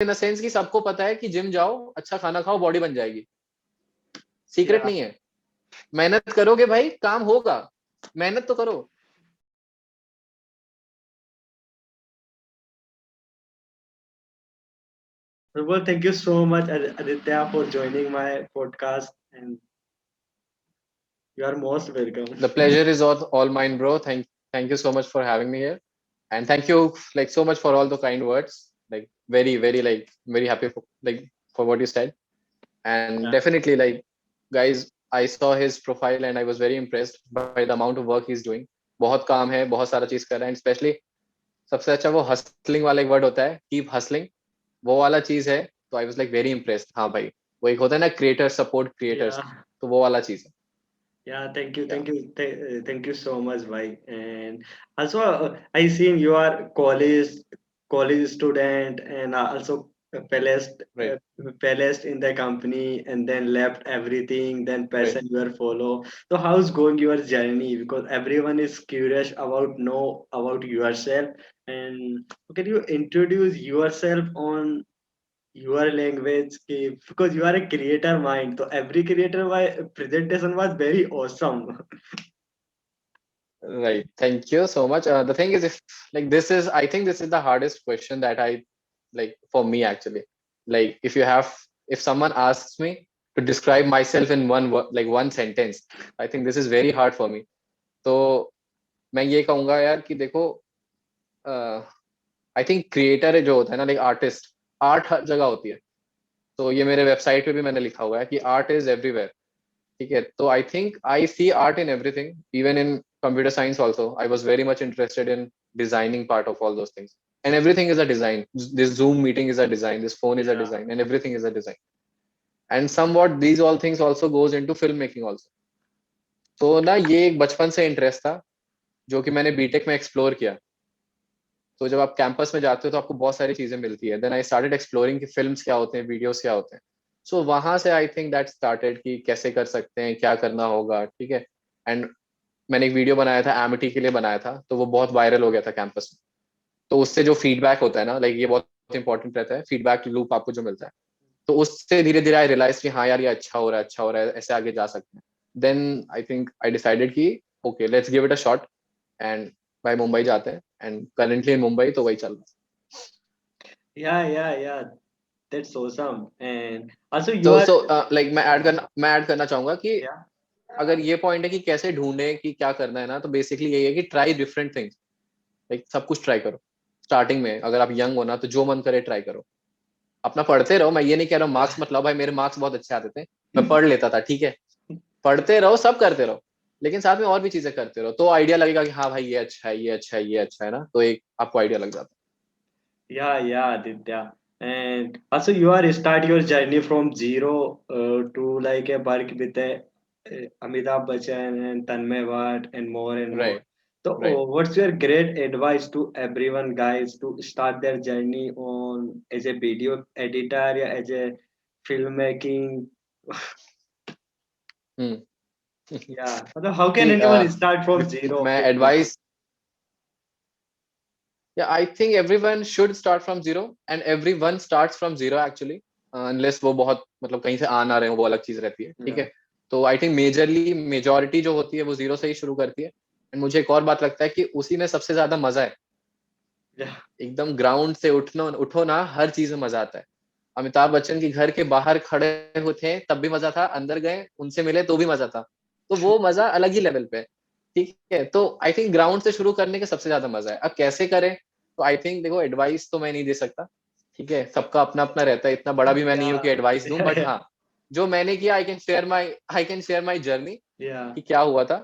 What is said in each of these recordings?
In the sense कि सबको पता है कि जिम जाओ, अच्छा खाना खाओ, बॉडी बन जाएगी। Secret Yeah. नहीं है। मेहनत करोगे भाई, काम होगा। मेहनत तो करो। Well, thank you so much, Aditya, for joining my podcast, and you are most welcome. The pleasure is all mine, bro. Thank you so much for having me here, and thank you like so much for all the kind words. Like very like very happy for for what you said, and Yeah. definitely like guys, I saw his profile and I was very impressed by the amount of work he's doing. बहुत काम है, बहुत सारा चीज कर रहा है, specially सबसे अच्छा वो हसलिंग वाला एक वर्ड होता है, कीप हसलिंग, वो वाला चीज है। तो आई वाज लाइक वेरी इम्प्रेस्ड। हाँ भाई, वो एक होता है ना, क्रिएटर सपोर्ट क्रिएटर्स, Yeah. तो वो वाला चीज है। Yeah, thank you, या thank you so much, bhai. And also, I seen you are college student, and also placed right placed in the company, and then left everything, then right. passion your follow. So how's going your journey? Because everyone is curious about know about yourself, and can you introduce yourself on your language because you are a creator mind, so every creator presentation was very awesome. Right. Thank you so much. The thing is, if like this is, I think this is the hardest question that I like for me actually. Like, if someone asks me to describe myself in one word, like one sentence, I think this is very hard for me. तो मैं ये कहूँगा यार कि देखो, I think creator जो होता है ना, लाइक आर्टिस्ट, आर्ट हर जगह होती है। तो ये मेरे वेबसाइट पे भी मैंने लिखा हुआ है कि आर्ट इज एवरीवेयर। ठीक है, तो I think I see art in everything, even in computer science also. I was very much interested in designing part of all those things, and everything is a design. This Zoom meeting is a design, this phone is a Yeah, design, and everything is a design. And somewhat these all things also goes into filmmaking also. तो ना ये एक बचपन से interest था, जो कि मैंने बीटेक में एक्सप्लोर किया। तो जब आप कैंपस में जाते हो तो आपको बहुत सारी चीजें मिलती है। देन आई स्टार्टेड एक्सप्लोरिंग कि फिल्म्स क्या होते हैं, वीडियोस क्या होते हैं। सो वहां से आई थिंक दैट स्टार्टेड कि कैसे कर सकते हैं, क्या करना होगा। ठीक है। एंड मैंने एक वीडियो बनाया था, एमिटी के लिए बनाया था, तो वो बहुत वायरल हो गया था कैंपस में। तो उससे जो फीडबैक होता है ना, लाइक ये बहुत इंपॉर्टेंट रहता है, फीडबैक लूप आपको जो मिलता है। तो उससे धीरे धीरे आई रियलाइज कि हाँ यार, ये अच्छा हो रहा है, अच्छा हो रहा है, ऐसे आगे जा सकते हैं। Then I think I decided कि okay, let's give it a shot, and भाई मुंबई जाते हैं, एंड करेंटली इन मुंबई तो वही चल रहा yeah, that's awesome. And also है। you are, सो लाइक मैं ऐड करना चाहूंगा कि yeah, अगर ये पॉइंट है कि कैसे ढूंढे कि क्या करना है ना, तो बेसिकली यही है कि ट्राई डिफरेंट थिंग्स। लाइक सब कुछ ट्राई करो। स्टार्टिंग में अगर आप यंग हो ना, तो जो मन करे ट्राई करो। अपना पढ़ते रहो, मैं ये नहीं कह रहा हूँ yeah, मार्क्स मत लाओ भाई, मेरे मार्क्स बहुत अच्छे आते थे, मैं पढ़ लेता था। ठीक है, पढ़ते रहो, सब करते रहो, लेकिन साथ में और भी चीजें करते रहो, तो आइडिया लगेगा कि हाँ भाई, ये अच्छा है, ये अच्छा है, ये अच्छा है ना, तो एक आपको आइडिया लग जाता yeah, Aditya. And also you are start your journey from zero to like a work with Amitabh Bachchan and Tanmay Bhatt and more and है। more. Right So, right. what's your great advice to everyone, guys, to start their journey on as a video editor, yeah, as a filmmaking? Hmm. Yeah, मतलब how can See, anyone start from zero मैं with YouTube? Advice, या I think everyone should start from zero, and everyone starts from zero actually, unless वो बहुत मतलब कहीं से आ ना रहे हो, वो अलग चीज रहती है। ठीक Yeah, है। तो आई थिंक मेजरली मेजोरिटी जो होती है वो जीरो से ही शुरू करती है। एंड मुझे एक और बात लगता है कि उसी में सबसे ज्यादा मजा है। yeah, एकदम ग्राउंड से उठो ना, हर चीज में मजा आता है। अमिताभ बच्चन के घर के बाहर खड़े होते तब भी मजा था, अंदर गए उनसे मिले तो भी मजा था। तो वो मजा अलग ही लेवल पे है। ठीक है, तो आई थिंक ग्राउंड से शुरू करने का सबसे ज्यादा मजा है। अब कैसे करें, तो आई थिंक देखो, एडवाइस तो मैं नहीं दे सकता। ठीक है, सबका अपना अपना रहता है, इतना बड़ा भी मैं नहीं हूँ yeah, कि एडवाइस दूं, yeah, बट yeah, हाँ, जो मैंने किया I can share my journey, yeah, कि क्या हुआ था।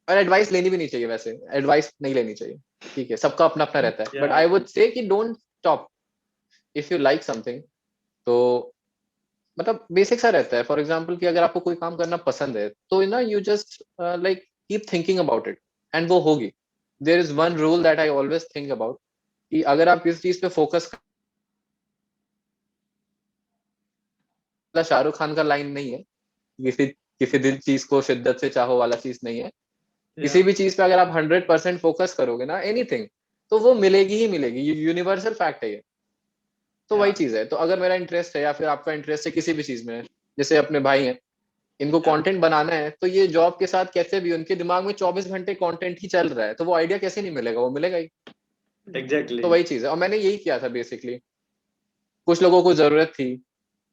और एडवाइस लेनी भी नहीं चाहिए, वैसे एडवाइस नहीं लेनी चाहिए। ठीक है, सबका अपना अपना रहता है, but yeah, I would say कि don't stop if you like something. तो मतलब बेसिक सा रहता है, फॉर एग्जाम्पल कि अगर आपको कोई काम करना पसंद है, तो ना you just like keep thinking about it, and वो होगी। There is one rule that I always think about, कि अगर आप किसी चीज पे फोकस, शाहरुख खान का लाइन नहीं है, किसी किसी दिल चीज को शिद्दत से चाहो वाला चीज नहीं है। किसी yeah. भी चीज पे अगर आप 100% फोकस करोगे ना, एनीथिंग, तो वो मिलेगी ही मिलेगी। यूनिवर्सल फैक्ट है ये। तो वही yeah, चीज है। तो अगर मेरा इंटरेस्ट है या फिर आपका इंटरेस्ट है किसी भी चीज में, जैसे अपने भाई हैं, इनको yeah, कंटेंट बनाना है, तो ये जॉब के साथ कैसे भी उनके दिमाग में 24 घंटे कंटेंट ही चल रहा है, तो वो आइडिया कैसे नहीं मिलेगा, वो मिलेगा ही। तो exactly. वही चीज है, और मैंने यही किया था बेसिकली। कुछ लोगों को जरूरत थी,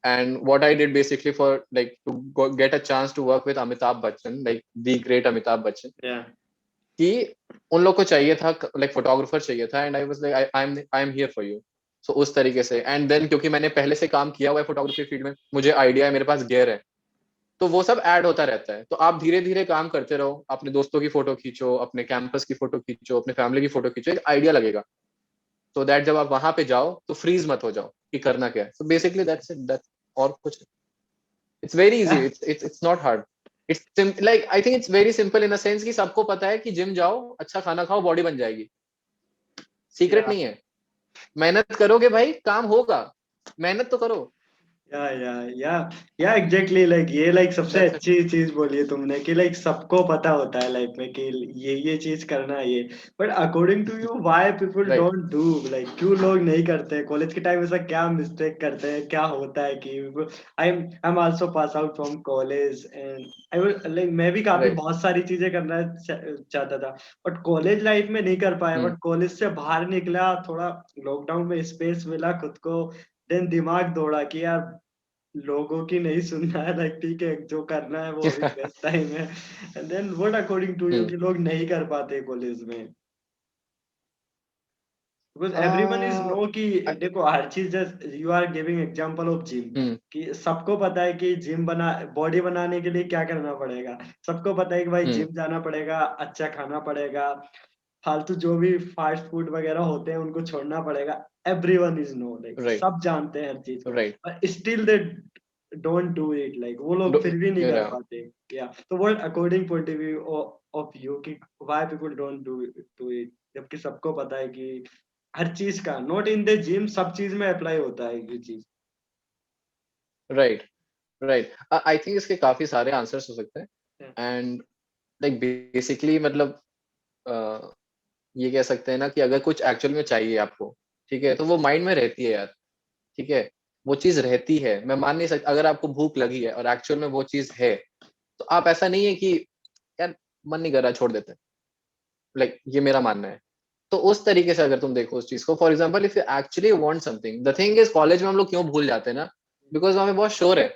and what I did basically for like to get a chance to work with Amitabh Bachchan, like the great Amitabh Bachchan, Yeah, कि उन लोग को चाहिए था लाइक फोटोग्राफर चाहिए था, and I was like I am here for you. So उस तरीके से, एंड देन क्योंकि मैंने पहले से काम किया हुआ है फोटोग्राफी फील्ड में, मुझे आइडिया है, मेरे पास गियर है, तो वो सब ऐड होता रहता है। तो आप धीरे धीरे काम करते रहो, अपने दोस्तों की फोटो खींचो, अपने कैंपस की फोटो खींचो, अपने फैमिली की फोटो खींचो, एक आइडिया लगेगा। तो दैट जब आप वहां पे जाओ तो फ्रीज मत हो जाओ कि करना क्या है। So basically that's it, that's और कुछ। It's very easy, yeah, it's not hard. It's like I think it's very simple in a sense कि सबको पता है कि जिम जाओ, अच्छा खाना खाओ, बॉडी बन जाएगी। Secret yeah. नहीं है। मेहनत करोगे भाई, काम होगा। मेहनत तो करो। या एग्जैक्टली लाइक ये लाइक सबसे दैट्स इट। अच्छी चीज बोली है तुमने कि लाइक सबको पता होता है लाइफ में कि ये चीज करना है ये। But according to you why people write. Don't do, like क्यों लोग नहीं करते कॉलेज के टाइम, ऐसा क्या मिस्टेक करते हैं, क्या होता है कि I am also pass out from college and I will like मैं भी काफी राइट। बहुत सारी चीजें करना चाहता था बट कॉलेज लाइफ में नहीं कर पाया। हम्म। बट कॉलेज से बाहर निकला, थोड़ा लॉकडाउन में स्पेस मिला खुद को, देन दिमाग दौड़ा कि यार लोगों की नहीं सुनना है, लाइक ठीक है जो करना है वो अभी बेस्ट टाइम है। And then what according to you hmm. कि लोग नहीं कर पाते कॉलेज में, because everyone is uh, know कि देखो हर चीज, you are giving example of gym, hmm. कि सबको पता है कि जिम बना बॉडी बनाने के लिए क्या करना पड़ेगा। सबको पता है कि भाई हम्म। जिम जाना पड़ेगा, अच्छा खाना पड़ेगा, फालतू जो भी फास्ट फूड वगैरह होते हैं उनको छोड़ना पड़ेगा। Everyone is know, like right. सब जानते हैं हर चीज को, राइट। पर still they don't do it, like वो लोग फिर भी नहीं कर पाते। क्या तो what according point of view of you कि why people don't do it, जबकि सबको पता है कि हर चीज का नॉट इन द जिम सब चीज में अप्लाई होता है ये चीज। राइट। राइट। आई थिंक इसके काफी सारे आंसर्स हो सकते हैं, एंड लाइक बेसिकली मतलब अ, ये कह सकते हैं ना कि अगर कुछ एक्चुअल में चाहिए आपको, ठीक है, तो वो माइंड में रहती है यार। ठीक है, वो चीज रहती है, मैं मान नहीं सकता। अगर आपको भूख लगी है और एक्चुअल में वो चीज है, तो आप ऐसा नहीं है कि यार मन नहीं कर रहा, छोड़ देते हैं। लाइक ये मेरा मानना है। तो उस तरीके से अगर तुम देखो उस चीज को, for example if you actually want something, the thing is college में हम लोग क्यों भूल जाते हैं ना, बिकॉज वहां पे बहुत शोर है।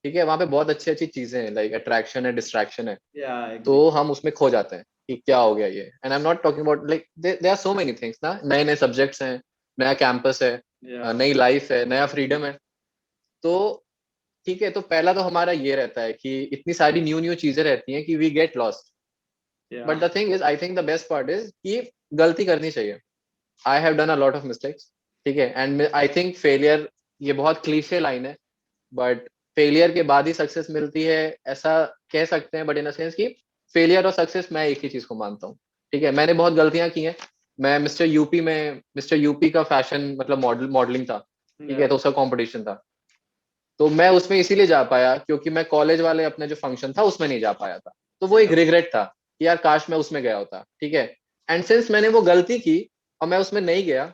ठीक है, वहां पे बहुत अच्छी अच्छी चीजें हैं, लाइक अट्रैक्शन है, डिस्ट्रैक्शन है। या तो एग्जैक्टली। हम उसमें खो जाते हैं कि क्या हो गया ये। And I am not talking about like there are so many things ना, नए नए सब्जेक्ट्स हैं, नया कैंपस है, या नई लाइफ है, नया फ्रीडम है। तो ठीक है, तो पहला तो हमारा ये रहता है कि इतनी सारी न्यू न्यू चीजें रहती हैं कि वी गेट लॉस्ट। या but the thing is, I think the best part is कि गलती करनी चाहिए। I have done a lot of mistakes. ठीक है, एंड आई थिंक फेलियर, ये बहुत क्लीशे लाइन है, बट फेलियर के बाद ही सक्सेस मिलती है, ऐसा कह सकते हैं। बट इन अ सेंस कि फेलियर और सक्सेस, मैं एक ही चीज को मानता हूँ। ठीक है, मैंने बहुत गलतियां की हैं। मैं मिस्टर यूपी का फैशन मतलब मॉडलिंग था। ठीक है, या तो उसका कंपटीशन था। तो मैं उसमें इसीलिए जा पाया क्योंकि मैं कॉलेज वाले अपने जो फंक्शन था उसमें नहीं जा पाया था। तो वो एक रिग्रेट था कि यार काश मैं उसमें गया होता। ठीक है, एंड सिंस मैंने वो गलती की और मैं उसमें नहीं गया,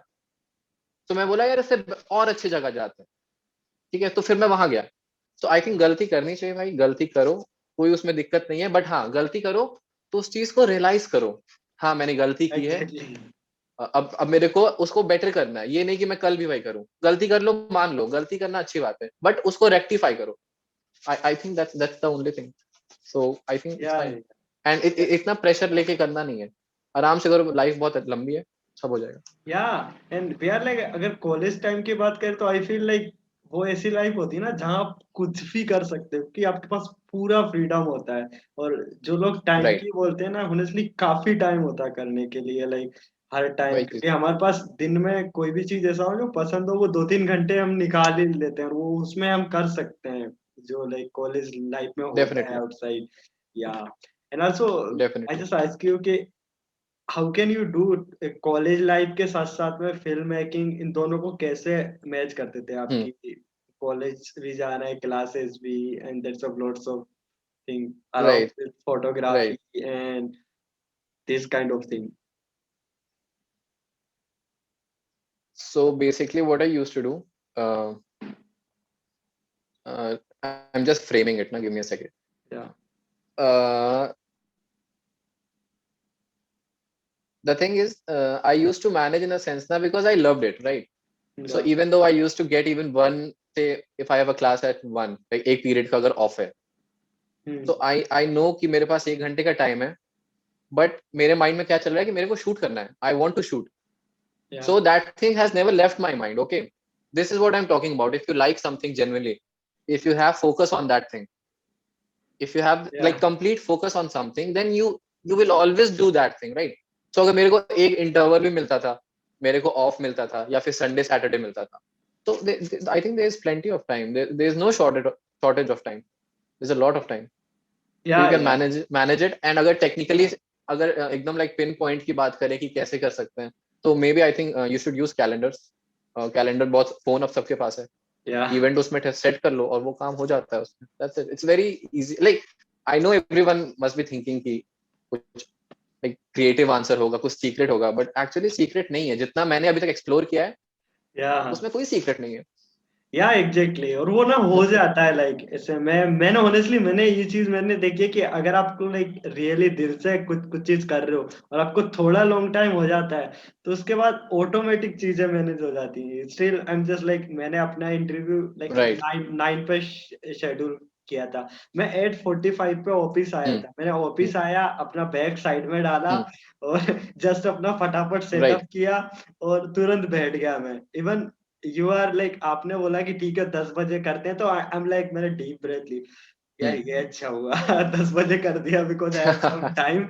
तो मैं बोला यार इससे और अच्छी जगह जाते हैं। ठीक है, तो फिर मैं वहां गया। तो आई थिंक गलती करनी चाहिए भाई, गलती करो, कोई उसमें दिक्कत नहीं है। बट हाँ, गलती करो तो उस चीज को रियलाइज करो, हाँ मैंने गलती की है। एग्जैक्टली। अब मेरे को उसको बेटर करना है, ये नहीं कि मैं कल भी वही करूं। गलती कर लो, मान लो गलती करना अच्छी बात है, बट उसको रेक्टिफाई करो। I think that's the only thing. So I think it's या फाइन। एंड इतना प्रेशर लेके करना नहीं है, आराम से करो, लाइफ बहुत लंबी है, सब हो जाएगा। या एंड वी आर लाइक, अगर कॉलेज टाइम की बात करें तो आई फील लाइक वो ऐसी लाइफ होती है ना जहाँ आप कुछ भी कर सकते हो, कि आपके पास पूरा फ्रीडम होता है। और जो लोग टाइम राइट। की बोलते हैं ना, ऑनेस्टली काफी टाइम होता है करने के लिए, लाइक हर टाइम, वही चीज। क्योंकि हमारे पास दिन में कोई भी चीज ऐसा हो जो पसंद हो, वो 2-3 घंटे हम निकाल ही लेते हैं और वो उसमें हम कर सकते हैं जो लाइक कॉलेज लाइफ में होता है definitely. Outside. Yeah and also I definitely. Just ask you कि how can you do college life के साथ साथ में फिल्म मेकिंग, इन दोनों को कैसे मैच करते थे हम्म। आपकी? कॉलेज भी जाना है, क्लासेस भी, and that's of lots of thing right. Around photography right. And this kind of thing. So basically what I used to do, uh, I'm just framing it now, give me a second. Yeah. uh, the thing is, I used to manage in a sense now because I loved it, right? So Yeah. even though I used to get even one, say if I have a class at 1, like एक period का अगर off है, Hmm. तो I know कि मेरे पास 1 घंटे का time है, but मेरे mind में क्या चल रहा है कि मेरे को shoot करना है, I want to shoot. Yeah. So that thing has never left my mind. Okay, this is what I'm talking about. If you like something genuinely, if you have focus on that thing, if you have Yeah. like complete focus on something, then you will always do that thing, right? So अगर मेरे को एक interval भी मिलता था, मेरे को off मिलता था, या फिर Sunday Saturday मिलता था, so I think there is plenty of time. There is no shortage of time. There's a lot of time. So you Yeah. can Yeah. manage it. And अगर technically अगर एकदम like pin point की बात करें कि कैसे कर सकते हैं, तो maybe I think you should use calendars. Calendar बहुत फोन अब सबके पास है, Yeah. इवेंट उसमें सेट कर लो और वो काम हो जाता है उसमें. That's it. It's very easy. Like I know everyone must be thinking कि कुछ लाइक क्रिएटिव आंसर होगा, कुछ सीक्रेट होगा, बट एक्चुअली सीक्रेट नहीं है. जितना मैंने अभी तक एक्सप्लोर किया है Yeah. उसमें कोई सीक्रेट नहीं है. या एग्जैक्टली, और वो ना हो That's it. जाता है लाइक ऐसे. मैंने ऑनेस्टली मैंने ये चीज मैंने देखी है कि अगर आपको लाइक रियली दिल से कुछ कुछ चीज कर रहे हो और आपको थोड़ा लॉन्ग टाइम हो जाता है, तो उसके बाद ऑटोमेटिक चीजें मैनेज हो जाती हैं. Still I am just like मैंने अपना इंटरव्यू लाइक राइट. 9 पे शेड्यूल किया था. मैं 8:45 पे ऑफिस आया हम्म. था. मैंने हम्म. ऑफिस आया, अपना बैग साइड में डाला हम्म. और जस्ट अपना फटाफट सेटअप राइट. किया और तुरंत बैठ गया मैं. इवन यू आर लाइक आपने बोला कि ठीक है 10 बजे करते हैं, तो आई एम लाइक मैंने डीप ब्रेथ ली. यार हम्म. ये अच्छा हुआ 10 बजे कर दिया because I have some time.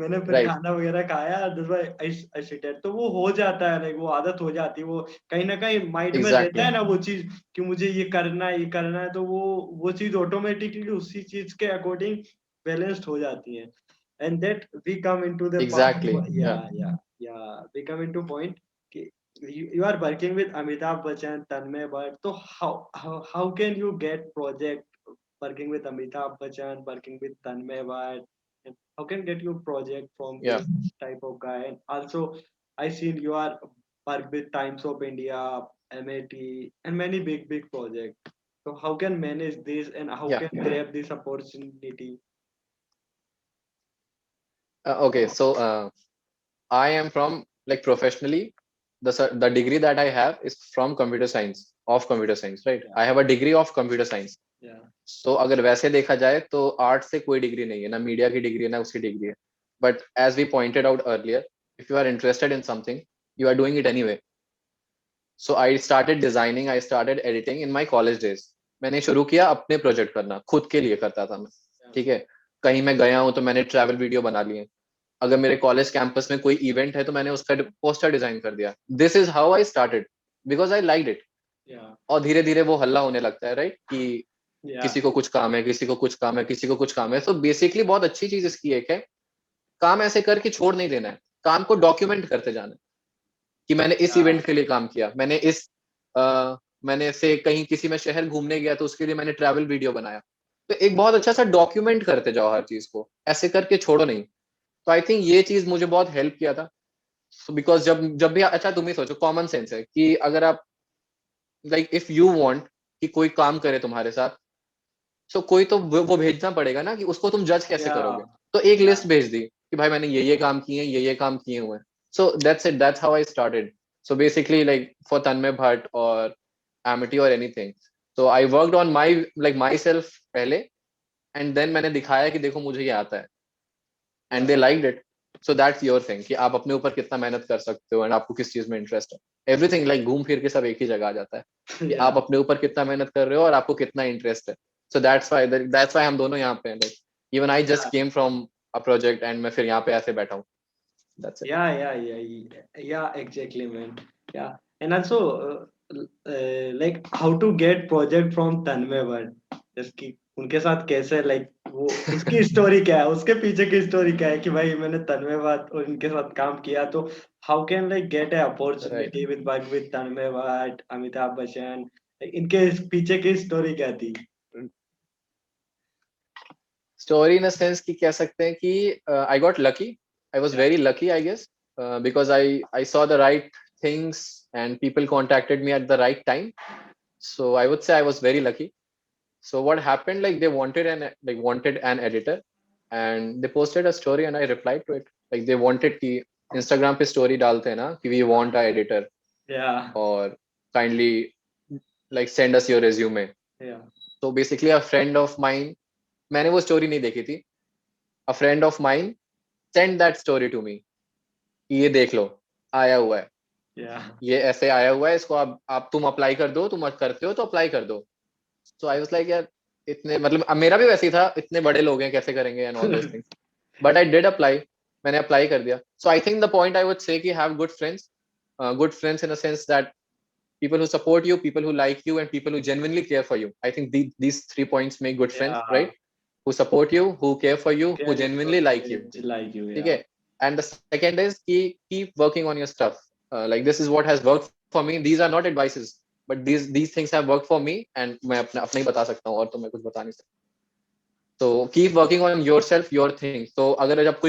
मैंने फिर राइट. खाना वगैरह खाया 10 बजे आई सिटेड. तो वो हो जाता है लाइक वो आदत हो जाती है. वो कहीं ना कहीं माइंड में रहता एग्जैक्टली. है ना वो चीज कि मुझे ये करना है ये करना है, तो वो चीज ऑटोमेटिकली उसी चीज के अकॉर्डिंग बैलेंस्ड हो जाती है. And that we come into the exactly. Yeah yeah. Yeah yeah we come into point कि you are working with Amitabh Bachchan, Tanmay Bhatt. So how can you get project working with Amitabh Bachchan, working with Tanmay Bhatt? And how can get you project from या. this type of guy? And also, I seen you are work with Times of India, MAT, and many big projects. So how can manage this and how या. can grab this opportunity? Okay, so I am from, like, professionally, the degree that I have is from computer science, of computer science, right? Yeah, I have a degree of computer science. yeah, So अगर वैसे देखा जाए तो art से कोई degree नहीं है, ना मीडिया की डिग्री है, ना उसकी डिग्री है. But as we pointed out earlier, if you are interested in something, you are doing it anyway. So I started designing, I started editing in my college days. मैंने शुरू किया अपने project करना, खुद के लिए करता था मैं. yeah, ठीक है. कहीं मैं गया हूँ तो मैंने ट्रैवल वीडियो बना लिए. अगर मेरे कॉलेज कैंपस में कोई इवेंट है तो मैंने उसका पोस्टर डिजाइन कर दिया. This is how I started, because I like it. yeah, और धीरे धीरे वो हल्ला होने लगता है, राइट? कि yeah, किसी को कुछ काम है, किसी को कुछ काम है, किसी को कुछ काम है. तो बेसिकली बहुत अच्छी चीज इसकी एक है, काम ऐसे करके छोड़ नहीं देना है, काम को डॉक्यूमेंट करते जाना है. कि मैंने इस yeah, इवेंट के लिए काम किया, मैंने से कहीं किसी में शहर घूमने गया तो उसके लिए मैंने ट्रैवल वीडियो बनाया. तो एक बहुत अच्छा सा डॉक्यूमेंट करते जाओ हर चीज को, ऐसे करके छोड़ो नहीं. तो आई थिंक ये चीज मुझे बहुत हेल्प किया था. बिकॉज जब जब भी, अच्छा तुम ही सोचो, कॉमन सेंस है कि अगर आप, लाइक इफ यू वांट कि कोई काम करे तुम्हारे साथ, सो कोई तो वो भेजना पड़ेगा ना, कि उसको तुम जज कैसे yeah, करोगे. तो एक yeah. लिस्ट भेज दी कि भाई मैंने ये काम किए हैं, ये काम किए हुए हैं. So that's it, that's how I started. So basically like for Tanmay Bhat और एमिटी और anything, so I worked on my, like myself पहले, एंड देन मैंने दिखाया कि देखो मुझे ये आता है, and Yeah. They liked it. So that's your thing कि आप अपने ऊपर कितना मेहनत कर सकते हो, एंड आपको किस चीज में इंटरेस्ट है. एवरीथिंग लाइक घूम फिर के सब एक ही जगह आ जाता है कि Yeah. आप अपने ऊपर कितना मेहनत कर रहे हो और आपको कितना इंटरेस्ट है. सो दैट्स व्हाई हम दोनों यहाँ पे हैं. Like even I just Yeah. Came from a project and मैं फिर यहाँ पे ऐसे बैठा हूँ. That's it. Yeah, exactly, man. Yeah, and also, like how to get project from Tanmay Bhatt, जैसे उनके साथ कैसे लाइक वो उसकी स्टोरी क्या है, उसके पीछे की स्टोरी क्या है कि भाई मैंने तन्मय भट्ट और इनके साथ काम किया, तो how can like get a right. Opportunity with work with Tanmay Bhat, Amitabh Bachchan, इनके पीछे की स्टोरी क्या थी? स्टोरी इन अ सेंस कि कह सकते हैं कि I got lucky. I was Yeah, very lucky, I guess, because I saw the right things and people contacted me at the right time. So I would say I was very lucky. So what happened, like they wanted an editor, and they posted a story and I replied to it. Like they wanted कि Instagram पे story डालते हैं ना कि we want a editor, Yeah. or kindly like send us your resume. Yeah. So basically a friend of mine, मैंने वो story नहीं देखी थी, a friend of mine send that story to me कि ये देख लो, आया हुआ है, Yeah. ये ऐसे आया हुआ है, इसको आप तुम अप्लाई कर दो, तुम करते हो तो अप्लाई कर दो. सो आई वाज लाइक यार, इतने मतलब अब मेरा भी वैसे ही था, इतने बड़े लोग हैं कैसे करेंगे and all those things. But I did apply, मैंने अप्लाई कर दिया. So I think the point I would say कि have good friends in a sense that people who support you, people who like you, and people who genuinely care for you. I think these 3 points make good friends, Yeah. right? Who support you, who care for you, who Care you genuinely like you. like you. ठीक Yeah. है. And the second is keep working on your stuff. Like this is what has worked for me. These are not advices, but these things have worked for me, and मैं अपना ही बता सकता हूँ, और तो मैं कुछ बता नहीं सकता. So keep working on yourself, your things. So अगर जब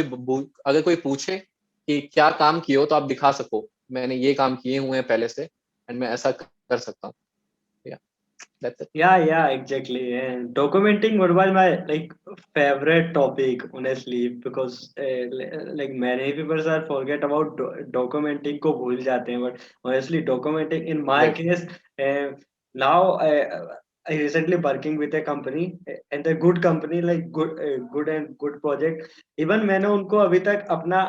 अगर कोई पूछे कि क्या काम किए हो, तो आप दिखा सको मैंने ये काम किए हुए हैं पहले से, एंड मैं ऐसा कर सकता हूँ. Yeah, that's it. Yeah, exactly. And documenting what was my like favorite topic, honestly, because like many people are forget about documenting को भूल जाते हैं, but honestly, documenting in my Right. case, now I recently working with a company and a good company like good project. Even मैंने उनको अभी तक अपना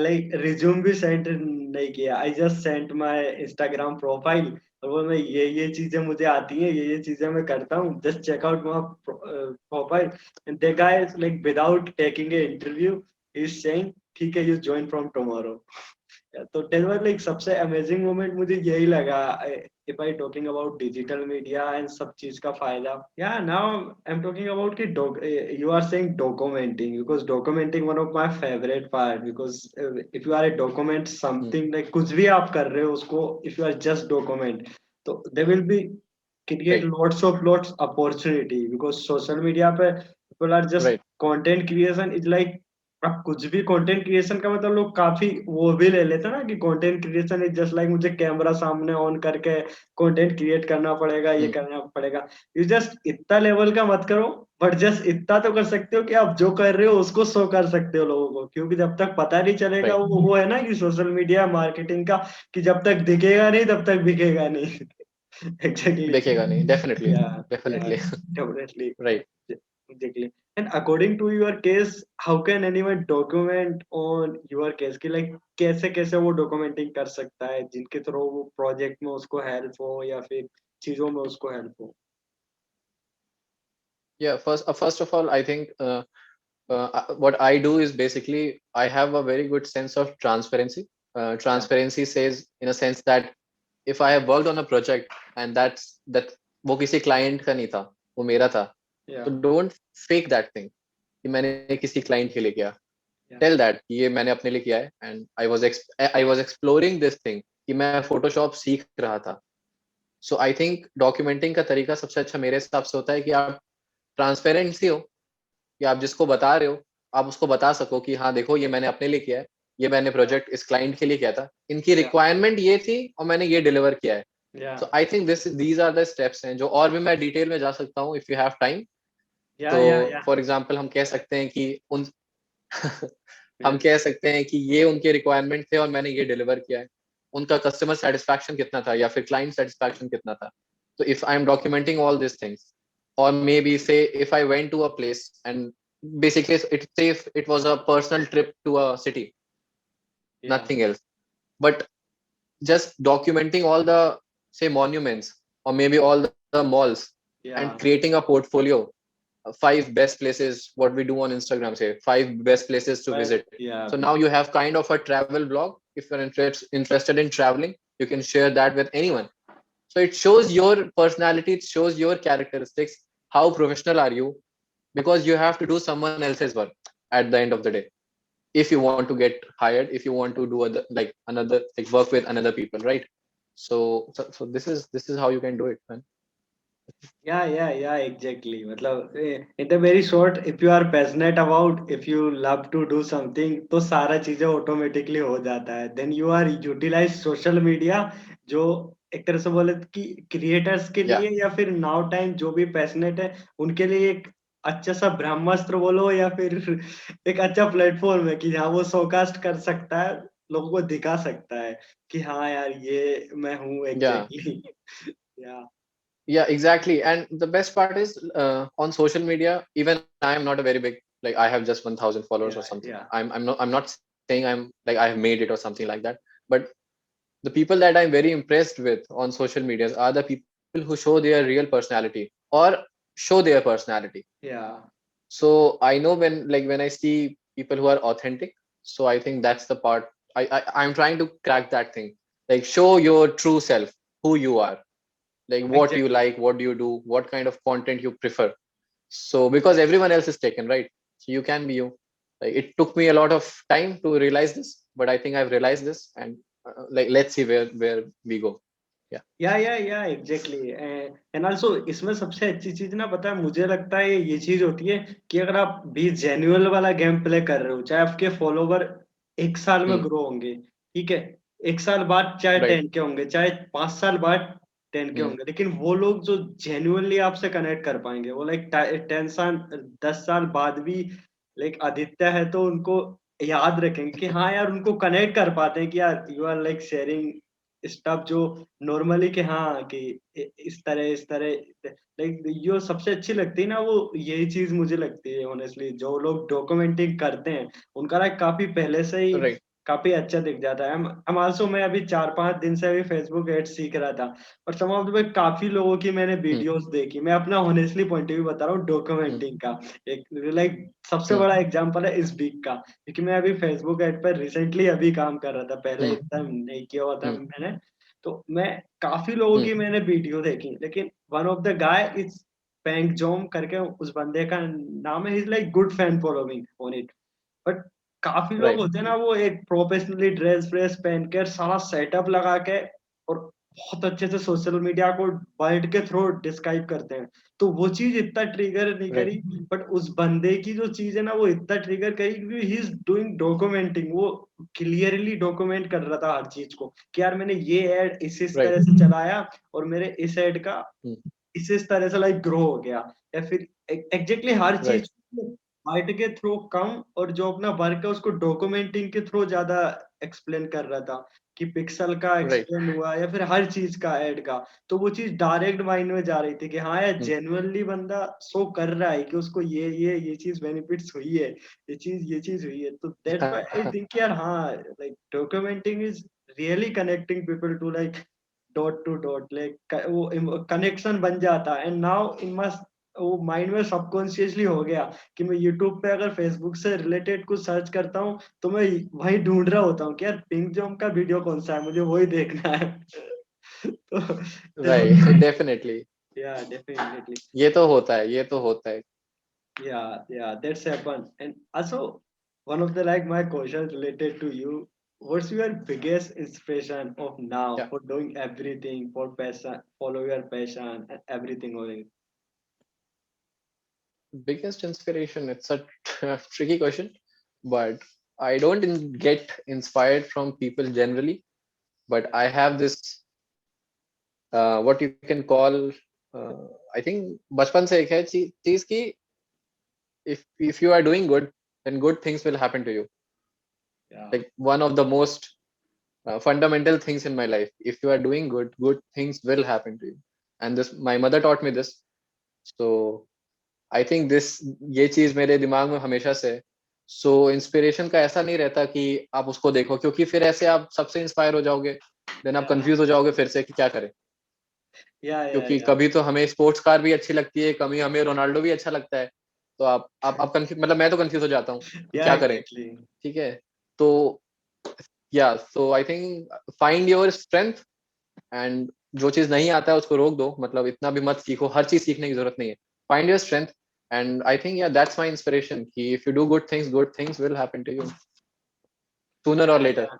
like resume भी send नहीं किया. I just sent my Instagram profile और वो मैं ये चीजें मुझे आती हैं, ये चीजें मैं करता हूँ, just check out my profile and the guy is like without taking a interview is saying ठीक है, यू जॉइन फ्रॉम टुमारो. तो टेल मी लाइक सबसे अमेजिंग मोमेंट मुझे यही लगा if I talking about digital media and सब चीज का फायदा. Yeah now I am talking about कि you are saying documenting because documenting one of my favourite part because if you are a document Hmm. Something like कुछ भी आप कर रहे हो उसको if you are just document तो they will be create Right. lots opportunity because social media पे people are just Right. content creation is like अब कुछ भी कंटेंट क्रिएशन का मतलब लोग काफी वो भी ले लेते हैं ना कि content creation is just like मुझे कैमरा सामने ऑन करके कंटेंट क्रिएट करना पड़ेगा, ये Hmm. करना पड़ेगा. यू जस्ट इतना लेवल का मत करो, बट जस्ट इतना तो कर सकते हो कि आप जो कर रहे हो उसको शो कर सकते हो लोगों को, क्योंकि जब तक पता नहीं चलेगा Right. वो है ना कि सोशल मीडिया मार्केटिंग का कि जब तक दिखेगा नहीं तब तक बिकेगा नहीं. Exactly. दिखेगा नहीं. Definitely. Yeah, Definitely. definitely. Right. Exactly. And according to your case, how can anyone document on your case कि like कैसे कैसे वो documenting कर सकता है जिनके थ्रू वो प्रोजेक्ट में उसको हेल्प हो या फिर चीजों में उसको हेल्प हो. Yeah. First of all, I think what I do is basically I have a very good sense of transparency. Yeah, Transparency says in a sense that if I have worked on a project and that वो किसी client का नहीं था, वो मेरा था, yeah, तो don't fake that thing कि मैंने किसी client के लिए किया. yeah, Tell that ये मैंने अपने लिए किया है, and I was exploring this thing कि मैं Photoshop सीख रहा था. So I think documenting का तरीका सबसे अच्छा मेरे हिसाब से होता है कि आप ट्रांसपेरेंसी हो, कि आप जिसको बता रहे हो आप उसको बता सको कि हाँ देखो ये मैंने अपने लिए किया है, ये मैंने प्रोजेक्ट इस क्लाइंट के लिए किया था, इनकी yeah, रिक्वायरमेंट ये थी और मैंने ये डिलीवर किया है. yeah, so I think these are the steps हैं जो और भी मैं डिटेल में जा सकता हूँ if you have time. yeah, तो yeah, yeah, फॉर एग्जांपल हम कह सकते हैं कि उन yeah, हम कह सकते हैं कि ये उनके रिक्वायरमेंट थे और मैंने ये डिलीवर किया है. उनका कस्टमर सेटिस्फैक्शन कितना था या फिर क्लाइंट सेटिस्फैक्शन कितना था. तो if I am documenting all this things, or maybe say if I went to a place and basically it was a personal trip to a city, yeah, nothing else, but just documenting all the say monuments or maybe all the malls and yeah, creating a portfolio, 5 best places, what we do on Instagram, say 5 best places to but visit. yeah, So now you have kind of a travel blog. If you're interested in traveling, you can share that with anyone. So it shows your personality, it shows your characteristics, how professional are you, because you have to do someone else's work at the end of the day. If you want to get hired, if you want to do like another like work with another people, right? So this is how you can do it, man. Yeah, exactly. मतलब in the very short, if you are passionate about, if you love to do something, तो सारा चीजें automatically हो जाता है. Then you are utilize social media, जो एक तरह से बोले कि क्रिएटर्स के Yeah, लिए या फिर नाउ टाइम जो भी पैशनेट है उनके लिए एक अच्छा सा ब्रह्मास्त्र बोलो या फिर एक अच्छा प्लेटफॉर्म है कि जहाँ वो शोकास्ट कर सकता है, लोगों को दिखा सकता है कि हाँ यार ये मैं हूँ yeah. एग्जैक्टली. या Yeah, exactly. And the best part is on social media, even I am not a very big, like I have just 1,000 followers or या something. या I'm not saying I'm like I have made it or something like that. But the people that I'm very impressed with on social medias are the people who show their real personality or show their personality. या So I know when I see people who are authentic, so I think that's the part I'm trying to crack that thing. Like show your true self, who you are, like what you exactly. like, what do you do, what kind of content you prefer. So because everyone else is taken, right? So you can be you. Like it took me a lot of time to realize this, but I think I've realized this, and like let's see where we go. Yeah. या exactly. And also इसमें सबसे अच्छी चीज ना पता है मुझे लगता है ये चीज होती है कि अगर आप भी जेन्युइन वाला गेम प्ले कर रहे हो, चाहे आपके फॉलोवर एक साल में Hmm. ग्रो होंगे, ठीक है, एक साल बाद चाहे Right. 10 के होंगे, चाहे 5 साल बाद 10 के Hmm. होंगे, लेकिन वो लोग जो जेन्युइनली आपसे कनेक्ट कर पाएंगे वो लाइक 10 साल 10 साल बाद भी, लाइक आदित्य है तो उनको याद रखेंगे कि हाँ यार उनको कनेक्ट कर पाते हैं कि यार you are like sharing stuff जो नॉर्मली कि हाँ कि इस तरह लाइक जो सबसे अच्छी लगती है ना वो यही चीज मुझे लगती है ऑनेस्टली, जो लोग डॉक्यूमेंटिंग करते हैं उनका लाइक काफी पहले से ही Right. काफी अच्छा दिख जाता है. हम आल्सो मैं अभी 4-5 दिन से अभी फेसबुक एड्स सीख रहा था और सम ऑफ द काफी लोगों की मैंने Hmm. वीडियोस देखी. मैं अपना ऑनेस्टली पॉइंट ऑफ व्यू बता रहा हूँ Hmm. डॉक्यूमेंटिंग का. एक लाइक सबसे Hmm. बड़ा एग्जांपल है इस वीक का, क्योंकि मैं अभी फेसबुक एड पर रिसेंटली अभी काम कर रहा था, पहले Hmm. इतना नहीं किया हुआ था Hmm. मैंने. तो मैं काफी लोगों Hmm. की मैंने वीडियो देखी, लेकिन one of the guy is पैंक जोम करके उस बंदे का नाम है. Is like good fan following on it. But काफी लोग Right. होते हैं ना वो एक प्रोफेशनली ड्रेस व्रेस पहन कर सारा सेटअप लगा के और बहुत अच्छे से सोशल मीडिया को वर्ड के थ्रू डिस्क्राइब करते हैं. तो वो चीज इतना ट्रिगर नहीं Right. करी. बट उस बंदे की जो चीज है ना वो इतना ट्रिगर करी क्योंकि ही इज डूइंग डॉक्यूमेंटिंग. वो क्लियरली डॉक्यूमेंट कर रहा था हर चीज को कि यार मैंने ये एड इस Right. तरह से चलाया और मेरे इस एड का Hmm. इस तरह से लाइक ग्रो हो गया. या फिर एग्जैक्टली हर Right. चीज आर्ट के थ्रू कम और जो अपना वर्क है उसको डॉक्यूमेंटिंग के थ्रू ज्यादा एक्सप्लेन कर रहा था कि पिक्सल का Right. एक्सप्लेन हुआ या फिर हर चीज का ऐड का. तो वो चीज डायरेक्ट माइंड में जा रही थी कि हाँ यार Hmm. जेन्युइनली बंदा शो कर रहा है कि उसको ये चीज बेनिफिट्स हुई है, ये चीज हुई है. तो दैट्स व्हाई आई थिंक यार हाँ like documenting is really connecting people to like dot to dot, like वो कनेक्शन बन जाता है. एंड नाउ इन मस्ट वो माइंड में सबकॉन्शियसली हो गया कि मैं यूट्यूब पे अगर फेसबुक से रिलेटेड कुछ सर्च करता हूँ तो मैं वही ढूंढ रहा होता हूँ कि यार पिंक जॉम का वीडियो कौन सा है, मुझे वही देखना है. तो Right. Definitely. या डेफिनेटली. ये तो होता है, ये तो होता है. Yeah, that's happened. And also, one of the like my questions related to you, what's your biggest inspiration of now Yeah. for doing everything for passion, follow your passion and everything on it? Biggest inspiration, it's a tricky question, but I don't get inspired from people generally, but I have this what you can call I think बचपन से एक है चीज की, if you are doing good, then good things will happen to you. Yeah, Like one of the most fundamental things in my life, if you are doing good, good things will happen to you. And this my mother taught me this. So I think this, ये चीज मेरे दिमाग में हमेशा से. सो inspiration का ऐसा नहीं रहता कि आप उसको देखो, क्योंकि फिर ऐसे आप सबसे इंस्पायर हो जाओगे, देन आप yeah, कंफ्यूज हो जाओगे फिर से कि क्या करें. क्योंकि yeah. कभी तो हमें स्पोर्ट्स कार भी अच्छी लगती है, कभी हमें रोनाल्डो भी अच्छा लगता है. तो आप कंफ्यूज, मतलब मैं तो कंफ्यूज हो जाता हूँ कि Yeah, क्या करें. exactly. ठीक है. तो yeah so I think find your strength, and जो चीज नहीं आता है उसको रोक दो, मतलब इतना भी मत सीखो, हर चीज सीखने की जरूरत नहीं है. Find your strength, and I think या दैट्स माय इंस्पिरेशन कि if you do good things will happen to you sooner or Yeah, later. yeah.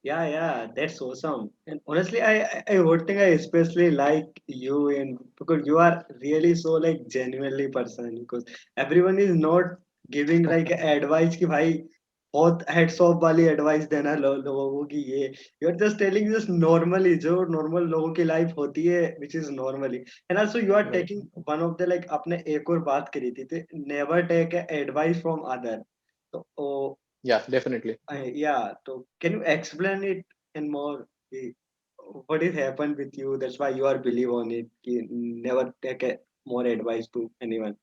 Yeah, that's awesome. And honestly, I would think I especially like you in because you are really so like genuinely person because everyone is not giving like advice कि भाई बहुत heads off वाली advice देना लोगों को कि ये you are just telling just normally जो normal लोगों की life होती है which is normally and also you are Right. taking one of the like आपने एक और बात करी थी never take advice from other तो Yeah, definitely. yeah, so can you explain it in more? What is happened with you? That's why you are believe on it. You never take more advice to anyone.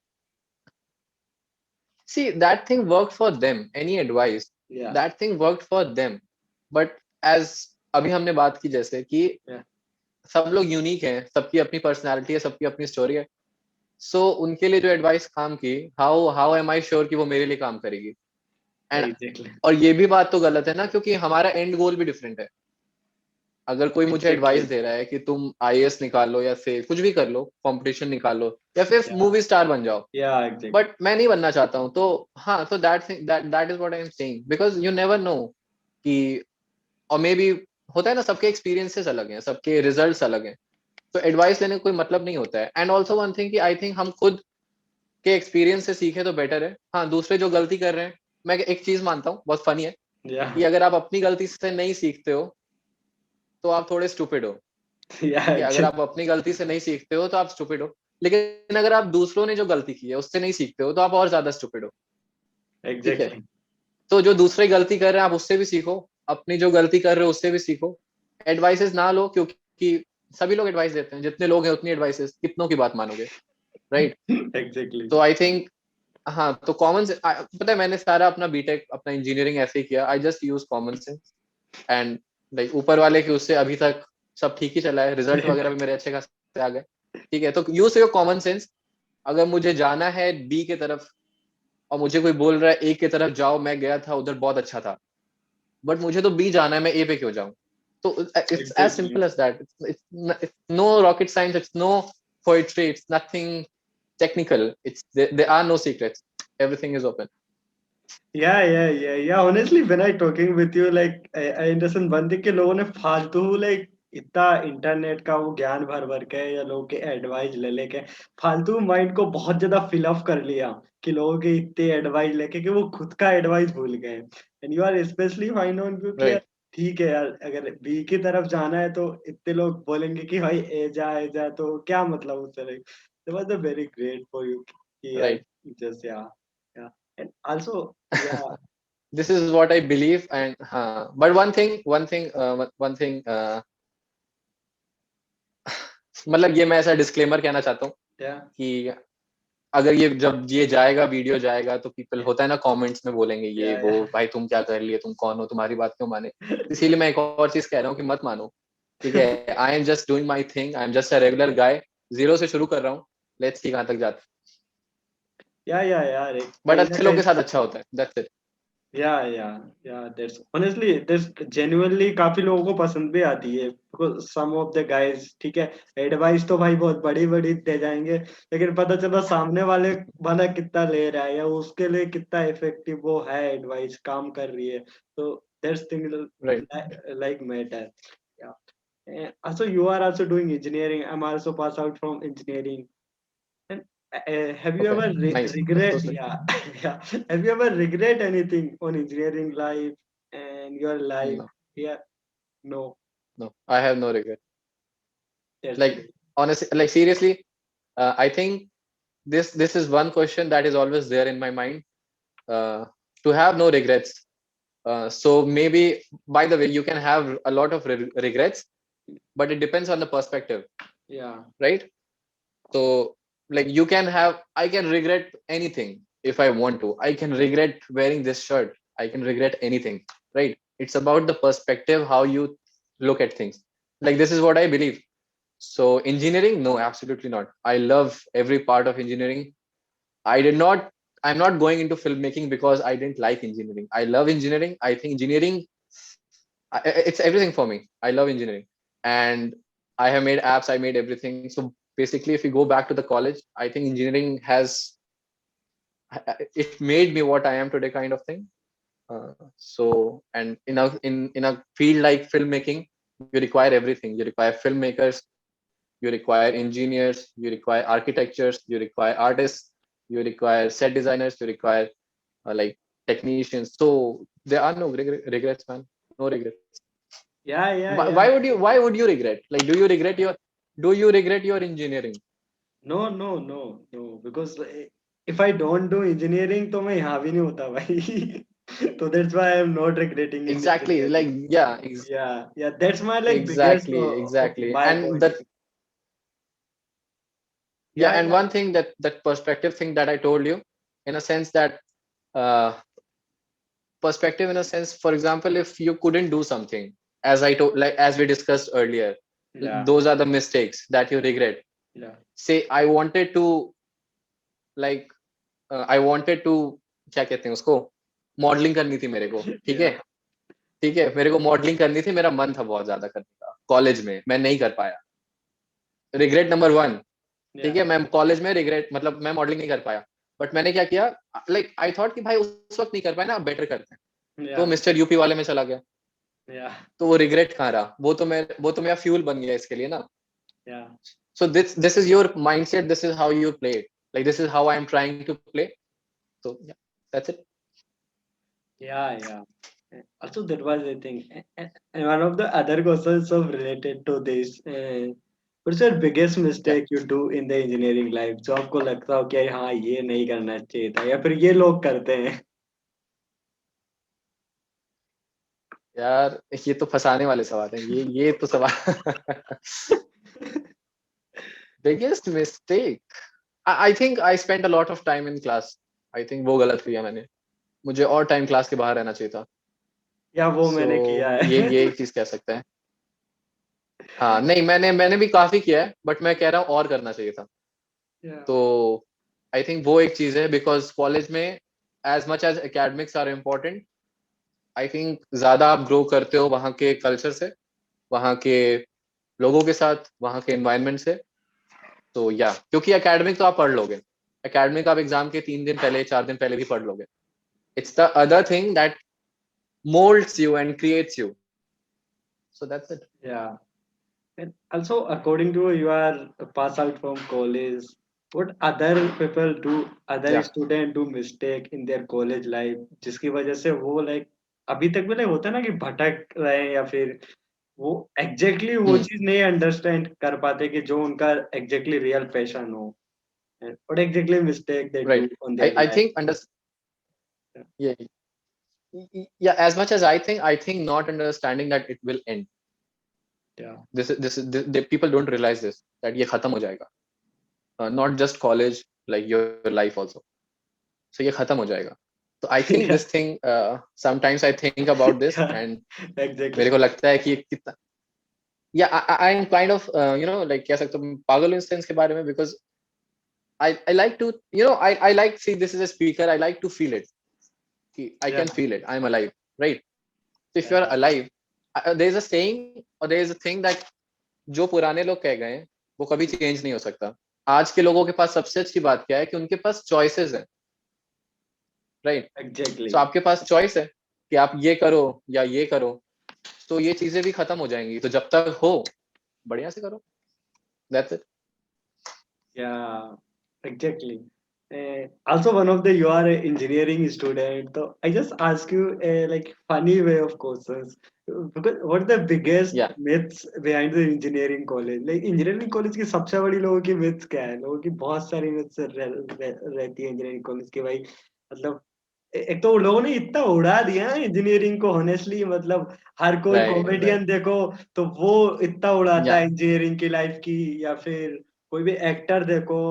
See, that thing worked for them. Any advice, Yeah, that thing worked for them. But as अभी हमने बात की जैसे कि yeah, सब लोग unique हैं, सबकी अपनी पर्सनालिटी है, सबकी अपनी स्टोरी है. सो उनके लिए जो एडवाइस काम की, how how am I sure कि वो मेरे लिए काम करेगी? एंड exactly, और ये भी बात तो गलत है ना, क्योंकि हमारा एंड गोल भी डिफरेंट है. अगर कोई मुझे एडवाइस exactly. दे रहा है कि तुम आईएएस निकालो या फिर कुछ भी कर लो, कंपटीशन निकालो या फिर Yeah, मूवी स्टार बन जाओ, yeah, exactly. बट मैं नहीं बनना चाहता हूँ. तो हाँ, तो that is what I am saying, because you never know कि, और मे बी होता है ना, सबके एक्सपीरियंसेस अलग हैं, सबके रिजल्ट्स अलग हैं. तो एडवाइस लेने का कोई मतलब नहीं होता है. एंड ऑल्सो वन थिंग कि आई थिंक हम खुद के एक्सपीरियंस से सीखे तो बेटर है. हाँ, दूसरे जो गलती कर रहे हैं, मैं एक चीज मानता हूँ, बहुत फनी है, Yeah, कि अगर आप अपनी गलती से नहीं सीखते हो तो आप थोड़े स्टूपिड हो. yeah, ठीक है, अगर exactly, आप अपनी गलती से नहीं सीखते हो तो आप स्टूपिड हो. लेकिन अगर आप दूसरों ने जो गलती की है उससे नहीं सीखते हो तो आप और ज्यादा स्टूपिड हो. ठीक है, exactly. तो जो दूसरे गलती कर रहे हैं आप उससे भी सीखो, अपनी जो गलती कर रहे हो उससे भी सीखो. एडवाइसेस ना लो, क्योंकि सभी लोग एडवाइस देते हैं, जितने लोग हैं उतनी एडवाइसेस, कितनों की बात मानोगे, राइट? Exactly. तो आई थिंक, हाँ, तो कॉमन, पता है मैंने सारा अपना बीटेक, अपना इंजीनियरिंग ऐसे ही किया. I just use common sense. And like ऊपर वाले के उससे अभी तक सब ठीक ही चला है, रिजल्ट वगैरह भी मेरे अच्छे खासे आ गए. ठीक है, तो यूज योर कॉमन सेंस. अगर मुझे जाना है बी के तरफ और मुझे कोई बोल रहा है ए की तरफ जाओ, मैं गया था उधर बहुत अच्छा था, बट मुझे तो बी जाना है, मैं ए पे क्यों जाऊं? तो it's as Exactly. Simple as that. It's no rocket science, it's no poetry, it's nothing technical. There are no secrets. Everything is open. Yeah. Honestly, when I talking with you, like I understand one thing कि लोगों ने फालतू like इतना internet का वो ज्ञान भर भर के या लोगों के एडवाइस ले लेके फालतू माइंड को बहुत ज्यादा फिल अप कर लिया कि लोगों के इतने एडवाइस लेके कि वो खुद का एडवाइस भूल गए and you are specially fine on क्योंकि यार Right. ठीक है यार अगर बी की तरफ जाना है तो इतने लोग बोलेंगे कि भाई ए जा तो क्या मतलब उससे like was a very great for you कि यार Right. जस्ट या and also yeah, This is what I believe. And but one thing, मतलब ये मैं ऐसा डिस्क्लेमर कहना चाहता हूँ yeah, कि अगर ये जब ये जाएगा, वीडियो जाएगा, तो पीपल, yeah, होता है ना, कमेंट्स में बोलेंगे ये वो, yeah, भाई तुम क्या कर लिए, तुम कौन हो, तुम्हारी बात क्यों माने. इसीलिए मैं एक और चीज कह रहा हूँ कि मत मानो. ठीक yeah. है, I am just doing my thing, I am just a regular guy, zero से शुरू कर रहा हूँ. लेट्स सी कहाँ तक जाता है. यार एक बट कहीं ना अच्छे लोग कहीं के साथ अच्छा होता है, that's it. Yeah that's honestly this genuinely काफी लोगों को पसंद भी आती है because some of the guys ठीक है एडवाइस तो भाई बहुत बड़ी बड़ी दे जाएंगे लेकिन पता चला सामने वाले वाला कितना ले रहा है या उसके लिए कितना इफेक्टिव वो है एडवाइस काम कर रही है तो that's thing right. like matter yeah. Also you are also doing engineering. I'm also passed out from engineering. And have you okay, ever nice, that's so regret? Sweet. Yeah, yeah. Have you ever regret anything on engineering life and your life? No, Yeah, no, no, I have no regret. that's Like, great. honestly, like seriously, I think this is one question that is always there in my mind. Uh, to have no regrets. So maybe, by the way, you can have a lot of regrets, but it depends on the perspective, Yeah, right? So, like, you can have, I can regret anything if I want to. I can regret wearing this shirt. I can regret anything, right? It's about the perspective, how you look at things. Like, this is what I believe. So, engineering, no, absolutely not. I love every part of engineering. I did not, I'm not going into filmmaking because I didn't like engineering. I love engineering. I think engineering, it's everything for me. I love engineering. And I have made apps, I made everything. So basically, if you go back to the college, I think engineering has, it made me what I am today, kind of thing. So, and in a field like filmmaking, you require everything. You require filmmakers, you require engineers, you require architectures, you require artists, you require set designers, you require like technicians. So there are no regrets, man. No regrets. Yeah, yeah, Why, yeah. why would you regret? Like, do you regret your engineering? No, no, no, no. Because if I don't do engineering, तो मैं यहाँ भी नहीं होता भाई. So that's why I'm not regretting in Exactly. Like, engineering. yeah, Yeah, yeah. That's my like biggest exactly. my And point. that, yeah, Yeah, and yeah, one thing, that perspective thing that I told you, in a sense that uh perspective, in a sense, for example, if you couldn't do something, as I told, like as we discussed earlier, yeah, those are the mistakes that you regret. yeah, Say I wanted to, like I wanted to, क्या कहते हैं उसको, modelling करनी थी मेरे को, ठीक है, yeah, ठीक है, मेरे को मॉडलिंग करनी थी, मेरा मन था बहुत ज्यादा करने का, कॉलेज में मैं नहीं कर पाया, रिग्रेट नंबर वन। ठीक yeah, है, मैं कॉलेज में रिग्रेट, मतलब मैं मॉडलिंग नहीं कर पाया, बट मैंने क्या किया, लाइक आई थॉट कि भाई उस वक्त नहीं कर पाया ना, अब बेटर करते हैं, तो yeah, मिस्टर यूपी वाले में चला गया। yeah, तो वो रिग्रेट कहाँ रहा, वो तो मेरा फ्यूल बन गया इसके लिए ना। yeah, so this is your mindset, this is how you play it, like this is how I am trying to play, so yeah, that's it. yeah, yeah. Also, that was the thing. And one of the other questions of related to this. What's your biggest Yeah, mistake you do in the engineering life? जो आपको लगता हो कि हाँ ये नहीं करना चाहिए था या फिर ये लोग करते हैं. यार ये तो फंसाने वाले सवाल हैं, ये तो सवाल। Biggest mistake, I think I spend a lot of time in class, I think वो गलत किया मैंने, मुझे और टाइम क्लास के बाहर रहना चाहिए था। या वो सो मैंने किया ये है. एक चीज कह सकते हैं। हाँ नहीं, मैंने भी काफी किया है, बट मैं कह रहा हूँ और करना चाहिए था। Yeah, तो आई थिंक वो एक चीज है, बिकॉज कॉलेज में as much as academics are important, I think ज्यादा आप ग्रो करते हो वहाँ के कल्चर से, वहाँ के लोगों के साथ, वहाँ के एनवायरनमेंट से। तो या क्योंकि एकेडमिक तो आप पढ़ लोगे, एकेडमिक आप एग्जाम के 3 दिन पहले 4 दिन पहले भी पढ़ लोगे, it's the other thing that molds you and creates you, so that's it. yeah. And also, according to you are pass out from college, what other people do, other Yeah, student do mistake in their college life, जिसकी वजह से वो like अभी तक भी like होता है ना कि भटक रहे हैं या फिर वो exactly वो hmm. चीज नहीं understand कर पाते कि जो उनका exactly real passion हो. And what exactly mistake they do Right, on their I life? think yeah, yeah, as much as I think not understanding that it will end, Yeah, this is the people don't realize this, that ये खत्म हो जाएगा, not just college, like your life also, so ये खत्म हो जाएगा। So I think yeah, this thing, sometimes I think about this, yeah, and मेरे exactly. को लगता है कि कितना, yeah, I'm kind of, like कह सकते हो पागल हूँ इस सेंस के बारे में, because I like to, I like, see, this is a speaker, I like to feel it, I Yeah, can feel it, I'm alive, right? So if yeah, you're alive, there is a saying, or there is a thing that जो पुराने लोग कह गए हैं वो कभी change नहीं हो सकता। आज के लोगों के पास सबसे अच्छी बात क्या है कि उनके पास चॉइसेस है, राइट? सो exactly. आपके पास चॉइस है कि आप ये करो या ये करो, तो ये चीजें भी खत्म हो जाएंगी, तो जब तक हो बढ़िया से करो, that's it. Yeah, exactly. Also, one of the you are an engineering student, so I just ask you a like funny way of questions. Because what are the biggest या myths behind the engineering college? Like engineering college की सबसे बड़ी लोगों की myths क्या है? लोगों की बहुत सारी myths रहती है engineering college की भाई, मतलब एक तो लोगों ने इतना उड़ा दिया है इंजीनियरिंग को honestly, मतलब हर कोई राइट, राइट, कॉमेडियन देखो तो वो इतना उड़ाता या है इंजीनियरिंग की लाइफ की, या फिर कोई भी एक्टर देखो,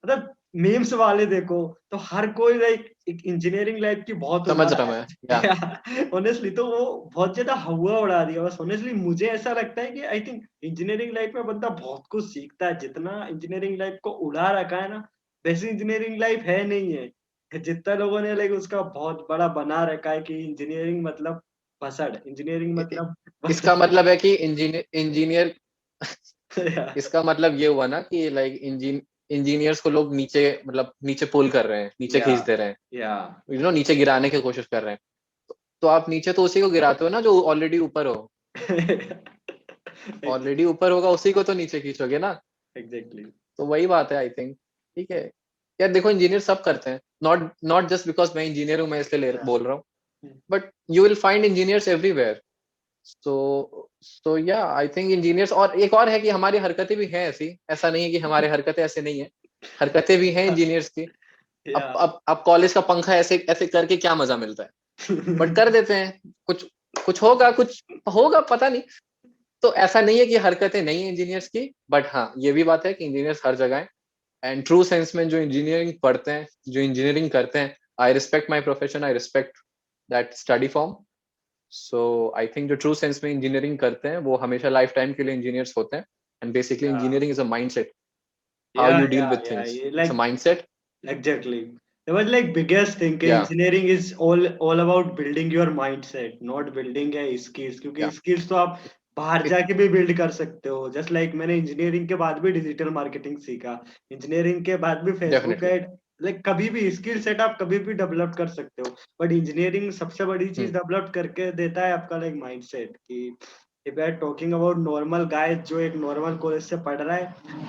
मतलब मीम्स वाले देखो, तो हर कोई लाइक एक इंजीनियरिंग लाइफ की बहुत उड़ा समझ रहा रहा मैं, या है. ऑनेस्टली तो वो बहुत ज्यादा हवा उड़ा दिया बस. ऑनेस्टली मुझे ऐसा लगता है कि आई थिंक इंजीनियरिंग लाइफ में बंदा बहुत कुछ सीखता है, जितना इंजीनियरिंग लाइफ को उड़ा रखा है ना वैसी इंजीनियरिंग लाइफ है नहीं है. जितना लोगों ने लाइक उसका बहुत बड़ा बना रखा है कि इंजीनियरिंग मतलब भसड़, इंजीनियरिंग मतलब इसका भसड़. मतलब है कि इंजीनियर इंजीनियर या इसका मतलब ये हुआ ना कि लाइक इंजीनियर्स को लोग नीचे, मतलब नीचे पुल कर रहे हैं, नीचे या खींच दे रहे हैं, या नीचे गिराने की कोशिश कर रहे हैं। तो आप नीचे तो उसी को गिराते हो ना जो ऑलरेडी ऊपर हो, ऑलरेडी ऊपर होगा उसी को तो नीचे खींचोगे ना। एग्जैक्टली। तो वही बात है आई थिंक। ठीक है यार, देखो इंजीनियर सब करते हैं, नॉट नॉट जस्ट बिकॉज मैं इंजीनियर हूँ मैं इसलिए बोल रहा हूँ, but you will find engineers everywhere. So yeah I think engineers, और एक और है कि हमारी हरकतें भी हैं ऐसी, ऐसा नहीं है कि हमारे हरकतें ऐसे नहीं है, हरकतें भी हैं इंजीनियर्स की। या अब कॉलेज का पंखा ऐसे ऐसे करके क्या मजा मिलता है, बट कर देते हैं। कुछ कुछ होगा, कुछ होगा पता नहीं। तो ऐसा नहीं है कि हरकतें नहीं है इंजीनियर्स की, बट हाँ ये भी बात है कि इंजीनियर्स हर जगह है। एंड ट्रू सेंस में जो इंजीनियरिंग पढ़ते हैं, जो इंजीनियरिंग करते हैं, I respect my profession, I respect that study form. So I think जो ट्रू सेंस में इंजीनियरिंग करते हैं वो हमेशा लाइफ टाइम के लिए इंजीनियर्स होते हैं। And basically engineering is a mind set, how yeah you deal yeah with yeah things, yeah, it's a like mind set. exactly. That was like biggest thing. कि या engineering is all about building your mindset, not building a skills. क्योंकि या skills तो आप बाहर it जाके भी build कर सकते हो. Just like मैंने engineering के बाद भी digital marketing सीखा. Engineering के बाद भी Facebook डेफिनेटली। ऐड, like कभी भी skill set आप कभी भी develop कर सकते हो. But engineering सबसे बड़ी चीज develop करके देता है आपका like mindset. कि if we are talking about normal guy जो एक normal college से पढ़ रहा है,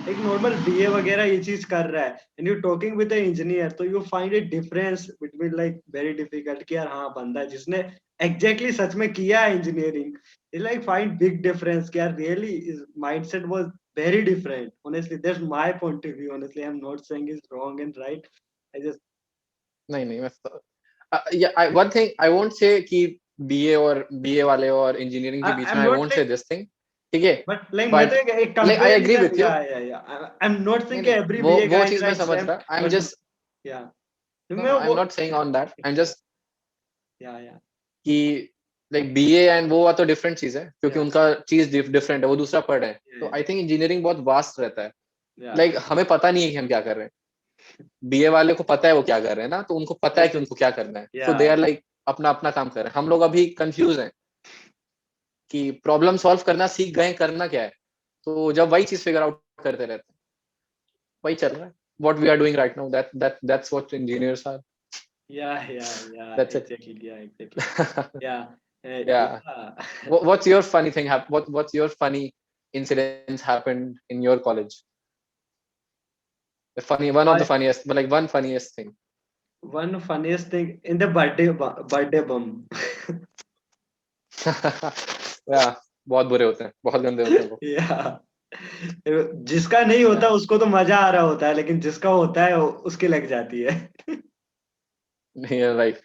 एक normal BA वगैरह ये चीज कर रहा है, and you talking with an engineer, तो you find a difference between like very difficult कि यार हाँ बंदा जिसने exactly सच में किया है engineering, you like find big difference कि यार really his mindset was very different. Honestly, that's my point of view. Honestly, I'm not saying it's wrong and right. I just नहीं नहीं, मैं one thing I won't say कि BA वाले और engineering के बीच में, I'm I not won't like, say this thing. ठीक है, but like मैं तो बट एक like I agree comparison, with यू। I'm not नहीं saying कि नहीं, every वो BA वो guy is चीज मैं like समझ same, रहा, I am but just, yeah. No मैं नो आई एम वो not saying on that, I am yeah just yeah कि लाइक बीए एंड वो तो डिफरेंट चीज है, क्योंकि yeah उनका चीज डिफरेंट है, वो दूसरा पढ़ रहे हैं। तो yeah आई थिंक इंजीनियरिंग बहुत वास्ट रहता है। yeah लाइक हमें पता नहीं है कि हम क्या कर रहे हैं, बीए वाले को पता है वो क्या कर रहे हैं ना, तो उनको पता है just कि like उनको क्या करना है, सो yeah दे आर लाइक अपना अपना काम कर रहे हैं। हम लोग अभी कंफ्यूज हैं कि प्रॉब्लम सॉल्व करना सीख गए, करना क्या है। तो जब वही चीज फिगर आउट करते रहते हैं, वही चल रहा है। What we are doing right now, that's what engineers are. yeah that's it. exactly yeah exactly yeah Yeah. yeah What's your funny thing what's your funny incidents happened in your college? The funny, one of the I, funniest, but like one funniest thing. one funniest thing in the birthday bum. Yeah, बहुत बुरे होते हैं, बहुत गंदे होते हैं वो। yeah जिसका नहीं होता Yeah. उसको तो मजा आ रहा होता है, लेकिन जिसका होता है उसकी लग जाती है. Yeah, right.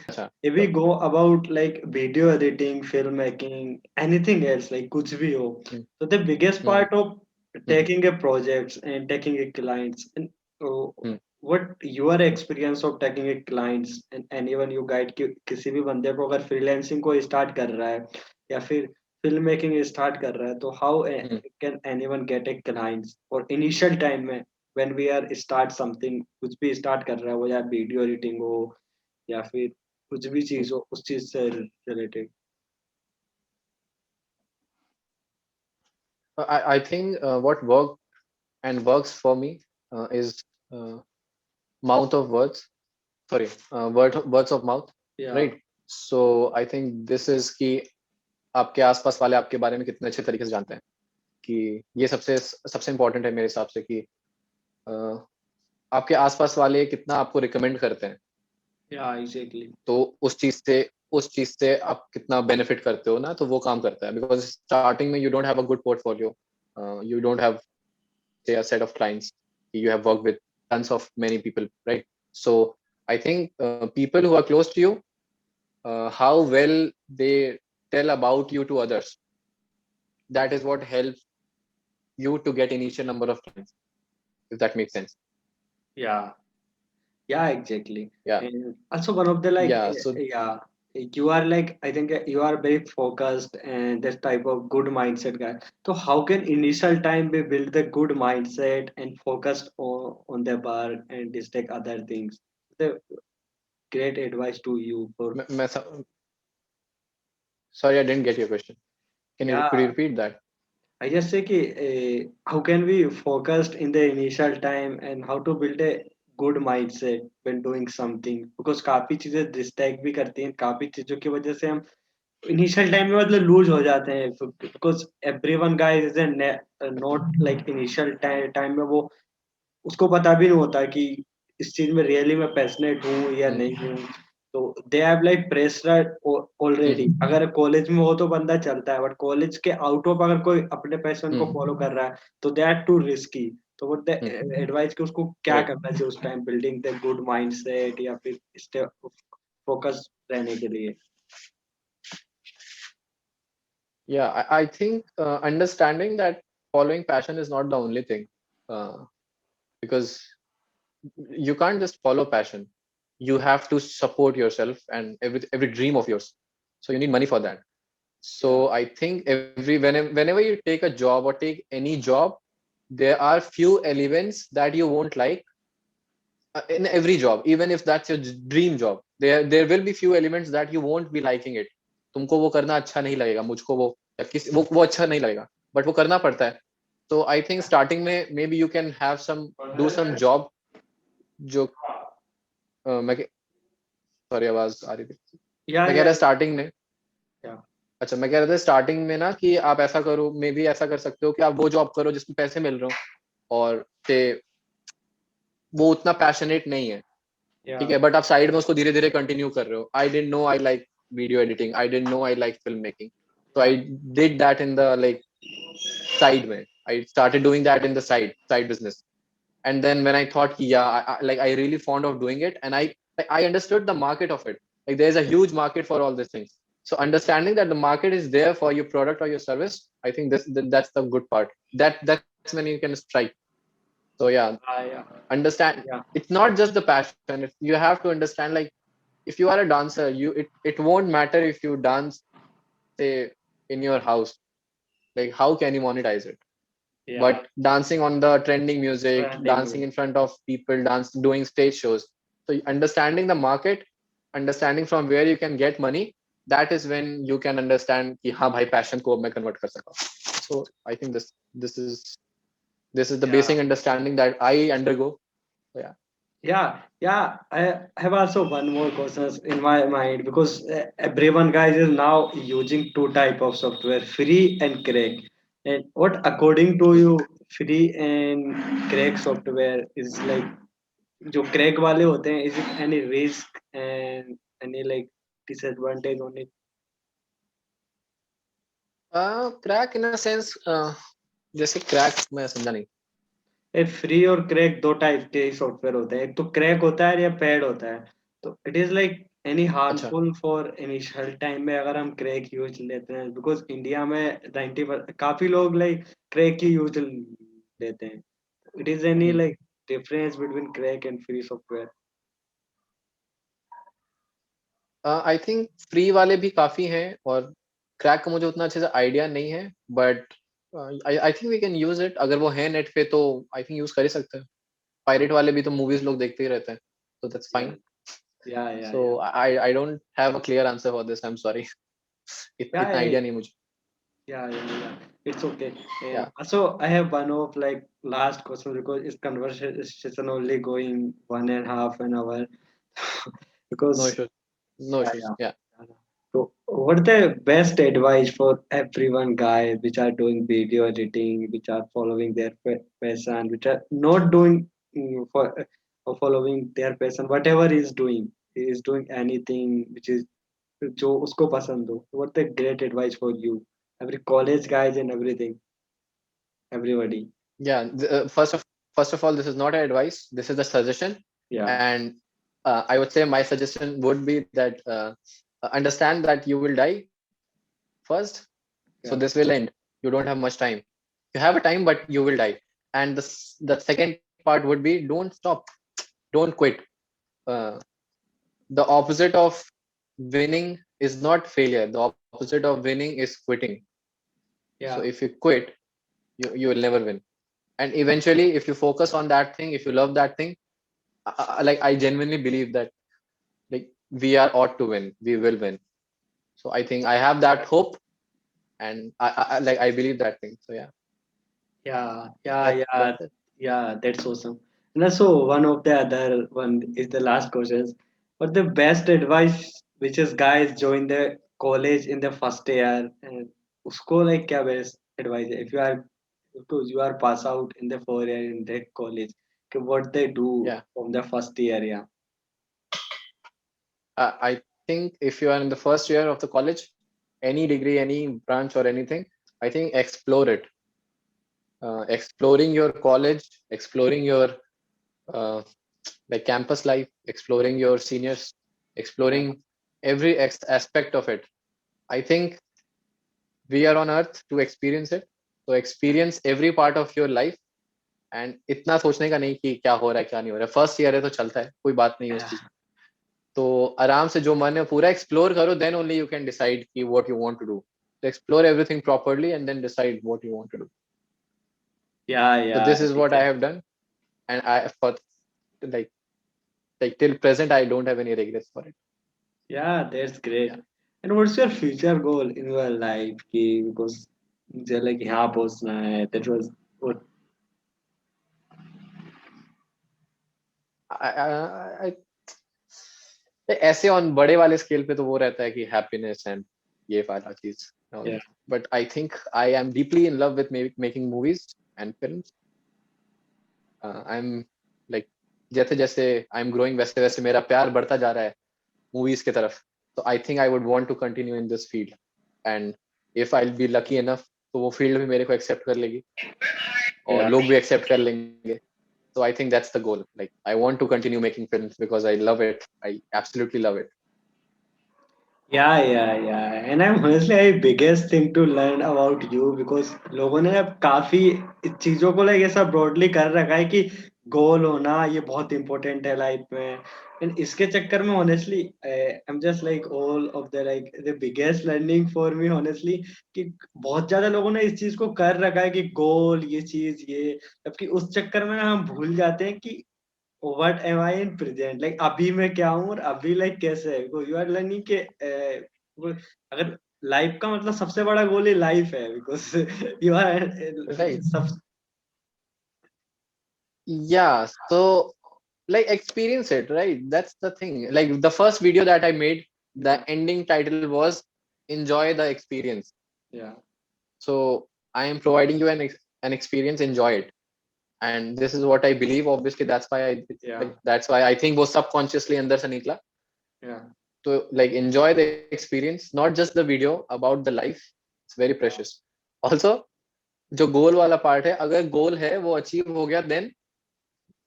अच्छा, If we तो go about like video editing, filmmaking, anything else, like कुछ भी हो, हम्म, so the biggest hmm, part of hmm, taking a project and taking a clients, and hmm, what your experience of taking a clients and anyone you guide कि किसी भी बंदे को अगर freelancing को start कर रहा है या फिर फिल्म मेकिंग स्टार्ट कर रहा है, तो how hmm. can anyone get a clients और initial time में when we are start something, कुछ भी start कर रहा है वो, या वीडियो एडिटिंग हो या फिर कुछ भी चीज हो उस चीज से related. I think what works for me is uh, mouth of words. Sorry, words of mouth. या Right. So I think this is कि आपके आसपास वाले आपके बारे में कितने अच्छे तरीके से जानते हैं, कि ये सबसे सबसे इम्पोर्टेंट है मेरे हिसाब से, कि अ, आपके आसपास वाले कितना आपको रिकमेंड करते हैं। या एग्जैक्टली. तो उस चीज से आप कितना बेनिफिट करते हो ना, तो वो काम करता है। बिकॉज स्टार्टिंग में you don't have a good portfolio, you don't have say a set of clients, you have worked with tons of many people, right? So I think people who are close to you, how well they tell about you to others, that is what helps you to get initial number of clients, if that makes sense. या yeah exactly. Yeah. And also one of the like Yeah, so yeah, you are like, I think you are very focused and this type of good mindset guy. So how can initial time we build the good mindset and focused on the bar and this like other things, the great advice to you for. मैं sorry, I didn't get your question. Could you Yeah, repeat that? I just say कि how can we focused in the initial time and how to build a good mindset when doing something, because काफी चीजें distract भी करती हैं, काफी चीजों की वजह से हम इनिशियल टाइम में मतलब लूज हो जाते हैं, because everyone guys is not like initial time में वो उसको पता भी नहीं होता कि इस चीज में रियली मैं पैशनेट हूँ या हम्म, नहीं हूँ। तो they have like pressure already. Hmm, अगर कॉलेज में हो तो बंदा चलता है, बट कॉलेज के आउट ऑफ अगर कोई अपने पैशन को हम्म, फॉलो कर रहा है तो दे आर टू रिस्की। तो वो हम्म, एडवाइस कि उसको क्या right. करना चाहिए उस time, building the good mindset या फिर स्टे फोकस रहने के लिए। Yeah, I think understanding that following passion is not the only thing, because you can't just follow passion. You have to support yourself and every dream of yours. So you need money for that. Yeah, So I think whenever you take a job or take any job, there are few elements that you won't like in every job, even if that's your dream job. There will be few elements that you won't be liking it. तुमको वो करना अच्छा नहीं लगेगा, मुझको वो या किसी वो अच्छा नहीं लगेगा, बट वो करना पड़ता है. तो आई थिंक स्टार्टिंग में maybe you can have some do some job जो मैं सॉरी आवाज आ रही थी. yeah, मैं कह yeah, रहा स्टार्टिंग में yeah, अच्छा मैं कह रहा था स्टार्टिंग में ना कि आप ऐसा करो, मे बी ऐसा कर सकते हो कि आप वो जॉब करो जिसमें पैसे मिल रहे हो और से वो उतना पैशनेट नहीं है, ठीक yeah, है, बट आप साइड में उसको धीरे धीरे कंटिन्यू कर रहे हो. I don't know I like video editing, I don't know I like film making, so I yeah, did that in the like side way. I started doing that in the side business. And then when I thought yeah, I really fond of doing it, and I understood the market of it. Like there's a huge market for all these things. So understanding that the market is there for your product or your service, I think that's the good part. That's when you can strike. So yeah, yeah, understand, yeah, it's not just the passion. If you have to understand, like if you are a dancer, it won't matter if you dance, say, in your house. Like how can you monetize it? yeah. But dancing on the trending music, Trending dancing music. in front of people, doing stage shows. So understanding the market, understanding from where you can get money, that is when you can understand कि हाँ भाई passion को अब मैं convert कर सकता हूँ. So I think this is the Yeah. basic understanding that I undergo. So yeah. Yeah. I have also one more questions in my mind, because everyone guys is now using two type of software, free and crack. And what according to you, free and crack software is like, जो crack वाले होते हैं, is it any risk and any like disadvantage on it? Crack in a sense, जैसे crack मैं समझा नहीं. ए free और crack दो टाइप के सॉफ्टवेयर होते हैं, एक तो क्रैक होता है या पेड होता है। तो इट इज लाइक एनी अच्छा. हार्मफुल फॉर इनिशियल टाइम में अगर हम क्रैक यूज लेते हैं, बिकॉज इंडिया में 90 काफी लोग लाइक क्रैक ही यूज लेते हैं। It is any like difference between crack and free software? I think free वाले भी काफी हैं, और क्रैक का मुझे उतना अच्छे से आइडिया नहीं है, but I think we can use it. अगर वो है नेट पे तो आई थिंक यूज कर ही सकते हैं. पायरेट वाले भी तो मूवीज लोग देखते ही रहते हैं, तो that's yeah fine. Yeah so I don't have a clear answer for this, I am sorry. Yeah इतना आइडिया नहीं मुझे. yeah. It's okay. And या, also, I have one of like last question, because it's conversation only going 1.5 an hour. No Because issues, no yeah, issues. yeah. Yeah, Yeah. So, what the best advice for everyone, guys, which are doing video editing, which are following their passion, which are not doing for following their passion, whatever he is doing anything which is जो उसको पसंद हो. What the great advice for you, every college guys and everything, everybody. yeah. First of all, this is not an advice, this is a suggestion. Yeah, And I would say my suggestion would be that understand that you will die first. So yeah, this will end. You don't have much time. You have a time, but you will die. And the second part would be don't stop, don't quit. uh, the opposite of winning is not failure, the opposite of winning is quitting. So if yeah, you quit, you will never win. And eventually if you focus on that thing, if you love that thing, like I genuinely believe that, like, we are ought to win, we will win. So I think I have that hope, and I believe that thing. So yeah, yeah, yeah, that's yeah, it. yeah. That's awesome. And also, one of the other one is the last questions. What the best advice which is guys join the college in the first year and usko like क्या best advice है? If you are because you are pass out in the 4 year in that college, okay, what they do Yeah. from the first year, yeah, I think if you are in the first year of the college, any degree, any branch or anything, I think explore it. Exploring your college, exploring your uh, like campus life, exploring your seniors, yeah, exploring every aspect of it. I think we are on earth to experience it. So experience every part of your life and इतना सोचने का नहीं कि क्या हो रहा है क्या नहीं हो रहा है फर्स्ट ईयर है तो चलता है कोई बात नहीं है उस yeah. चीज में तो आराम से जो मन है पूरा एक्सप्लोर करो then only you can decide कि what you want to do तो explore everything properly and then decide what you want to do Yeah, so yeah, this is what I exactly. have done and I for like like till present I don't have any regrets for it. Yeah, that's great. Yeah. And what's your future goal in your life? कि because मुझे like यहाँ पहुँचना है. That was what. I ऐसे on बड़े वाले scale पे तो वो रहता है कि हैप्पीनेस एंड ये वाला चीज Yeah, but I think I am deeply in love with making movies and films I am like जैसे जैसे आई एम ग्रोइंग वैसे वैसे मेरा प्यार बढ़ता जा रहा है मूवीज की तरफ तो I think I would want to continue in this field and if I be lucky enough तो वो फील्ड भी मेरे को एक्सेप्ट कर लेगी और yeah. लोग भी एक्सेप्ट कर लेंगे so I think that's the goal like I want to continue making films because I love it I absolutely love it. Yeah, yeah, yeah. And I'm honestly I biggest thing to learn about you because लोगों ने अब काफी इस चीजों को like ऐसा broadly कर रखा है कि गोल होना ये बहुत important है लाइफ में and इसके चक्कर में honestly I'm just like all of the like the biggest learning for me honestly कि बहुत ज्यादा लोगों ने इस चीज को कर रखा है कि गोल ये चीज ये जबकि उस चक्कर में हम भूल जाते हैं कि what am I in present like अभी मैं क्या हूँ और अभी लाइक कैसे है यू आर लर्निंग के अगर लाइफ का मतलब सबसे बड़ा गोल ही लाइफ है बिकॉज यू आर Right. सब Yeah. So, like, experience it, right? That's the thing. Like, the first video that I made, the या ending title was Enjoy the Experience. या So, I am providing you an experience, enjoy it. And this is what I believe. Obviously, that's why या like, that's why I think वो subconsciously अंदर से निकला. या So, like, enjoy the experience, not just the video, about the life. It's very precious. Also, जो गोल वाला part है अगर गोल है वो अचीव हो गया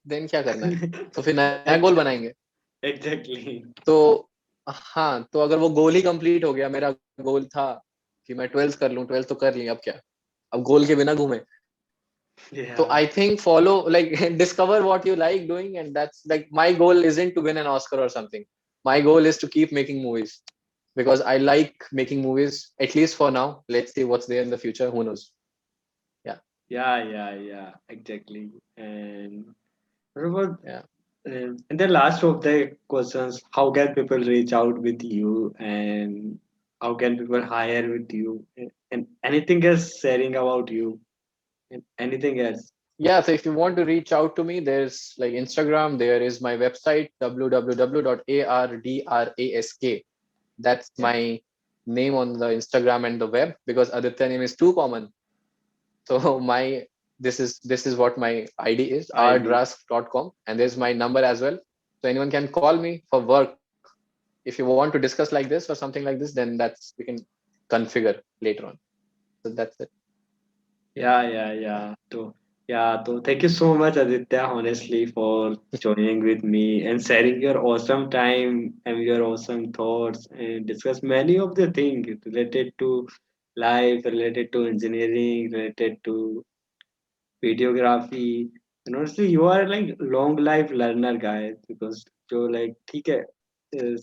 देन क्या करना है तो फिर नया गोल बनाएंगे एग्जैक्टली तो हाँ तो अगर वो गोल ही कंप्लीट हो गया मेरा गोल था कि मैं 12th कर लूं 12th तो कर ली अब क्या अब गोल के बिना घूमे तो yeah I think follow like discover what you like doing and that's like my goal isn't to win an Oscar और something my goal is to keep making movies because I like making movies at least for now. Let's see what's there in the future. Who knows? Yeah, या exactly and what about yeah. and the last of the questions, how can people reach out with you and how can people hire with you and anything else sharing about you and anything else? Yeah, so if you want to reach out to me, there's like Instagram, there is my website, www.ardrask. That's Yeah, my name on the Instagram and the web because Aditya name is too common. So my this is what my ID is, ID. rdrask.com, and there's my number as well. So anyone can call me for work. If you want to discuss like this or something like this, then that's we can configure later on. So that's it. Yeah. So thank you so much, Aditya, honestly, for joining with me and sharing your awesome time and your awesome thoughts and discuss many of the things related to life, related to engineering, related to videography. And honestly, you are like long life learner, guys, because you're like, ठीक है,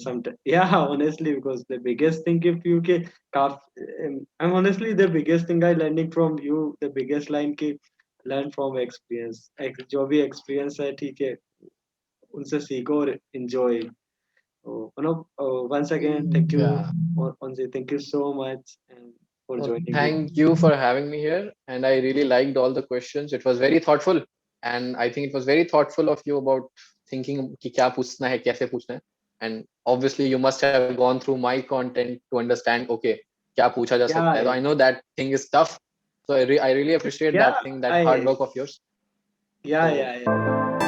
some yeah, honestly, because the biggest thing if you के I'm honestly the biggest thing I learning from you, the biggest line के learn from experience. जो भी experience है, ठीक है, उनसे सीखो और enjoy. Oh, no, once again, thank you, Yeah. Onzi, thank you so much and for Well, joining with. thank you for having me here. And I really liked all the questions. It was very thoughtful. and I think it was very thoughtful of you about thinking कि क्या पूछना है, कैसे पूछना है. And obviously you must have gone through my content to understand, okay, क्या पूछा जा सकता है. So Yeah, I know that thing is tough. So I really appreciate yeah, that thing, that hard I work of yours. yeah, So yeah, yeah.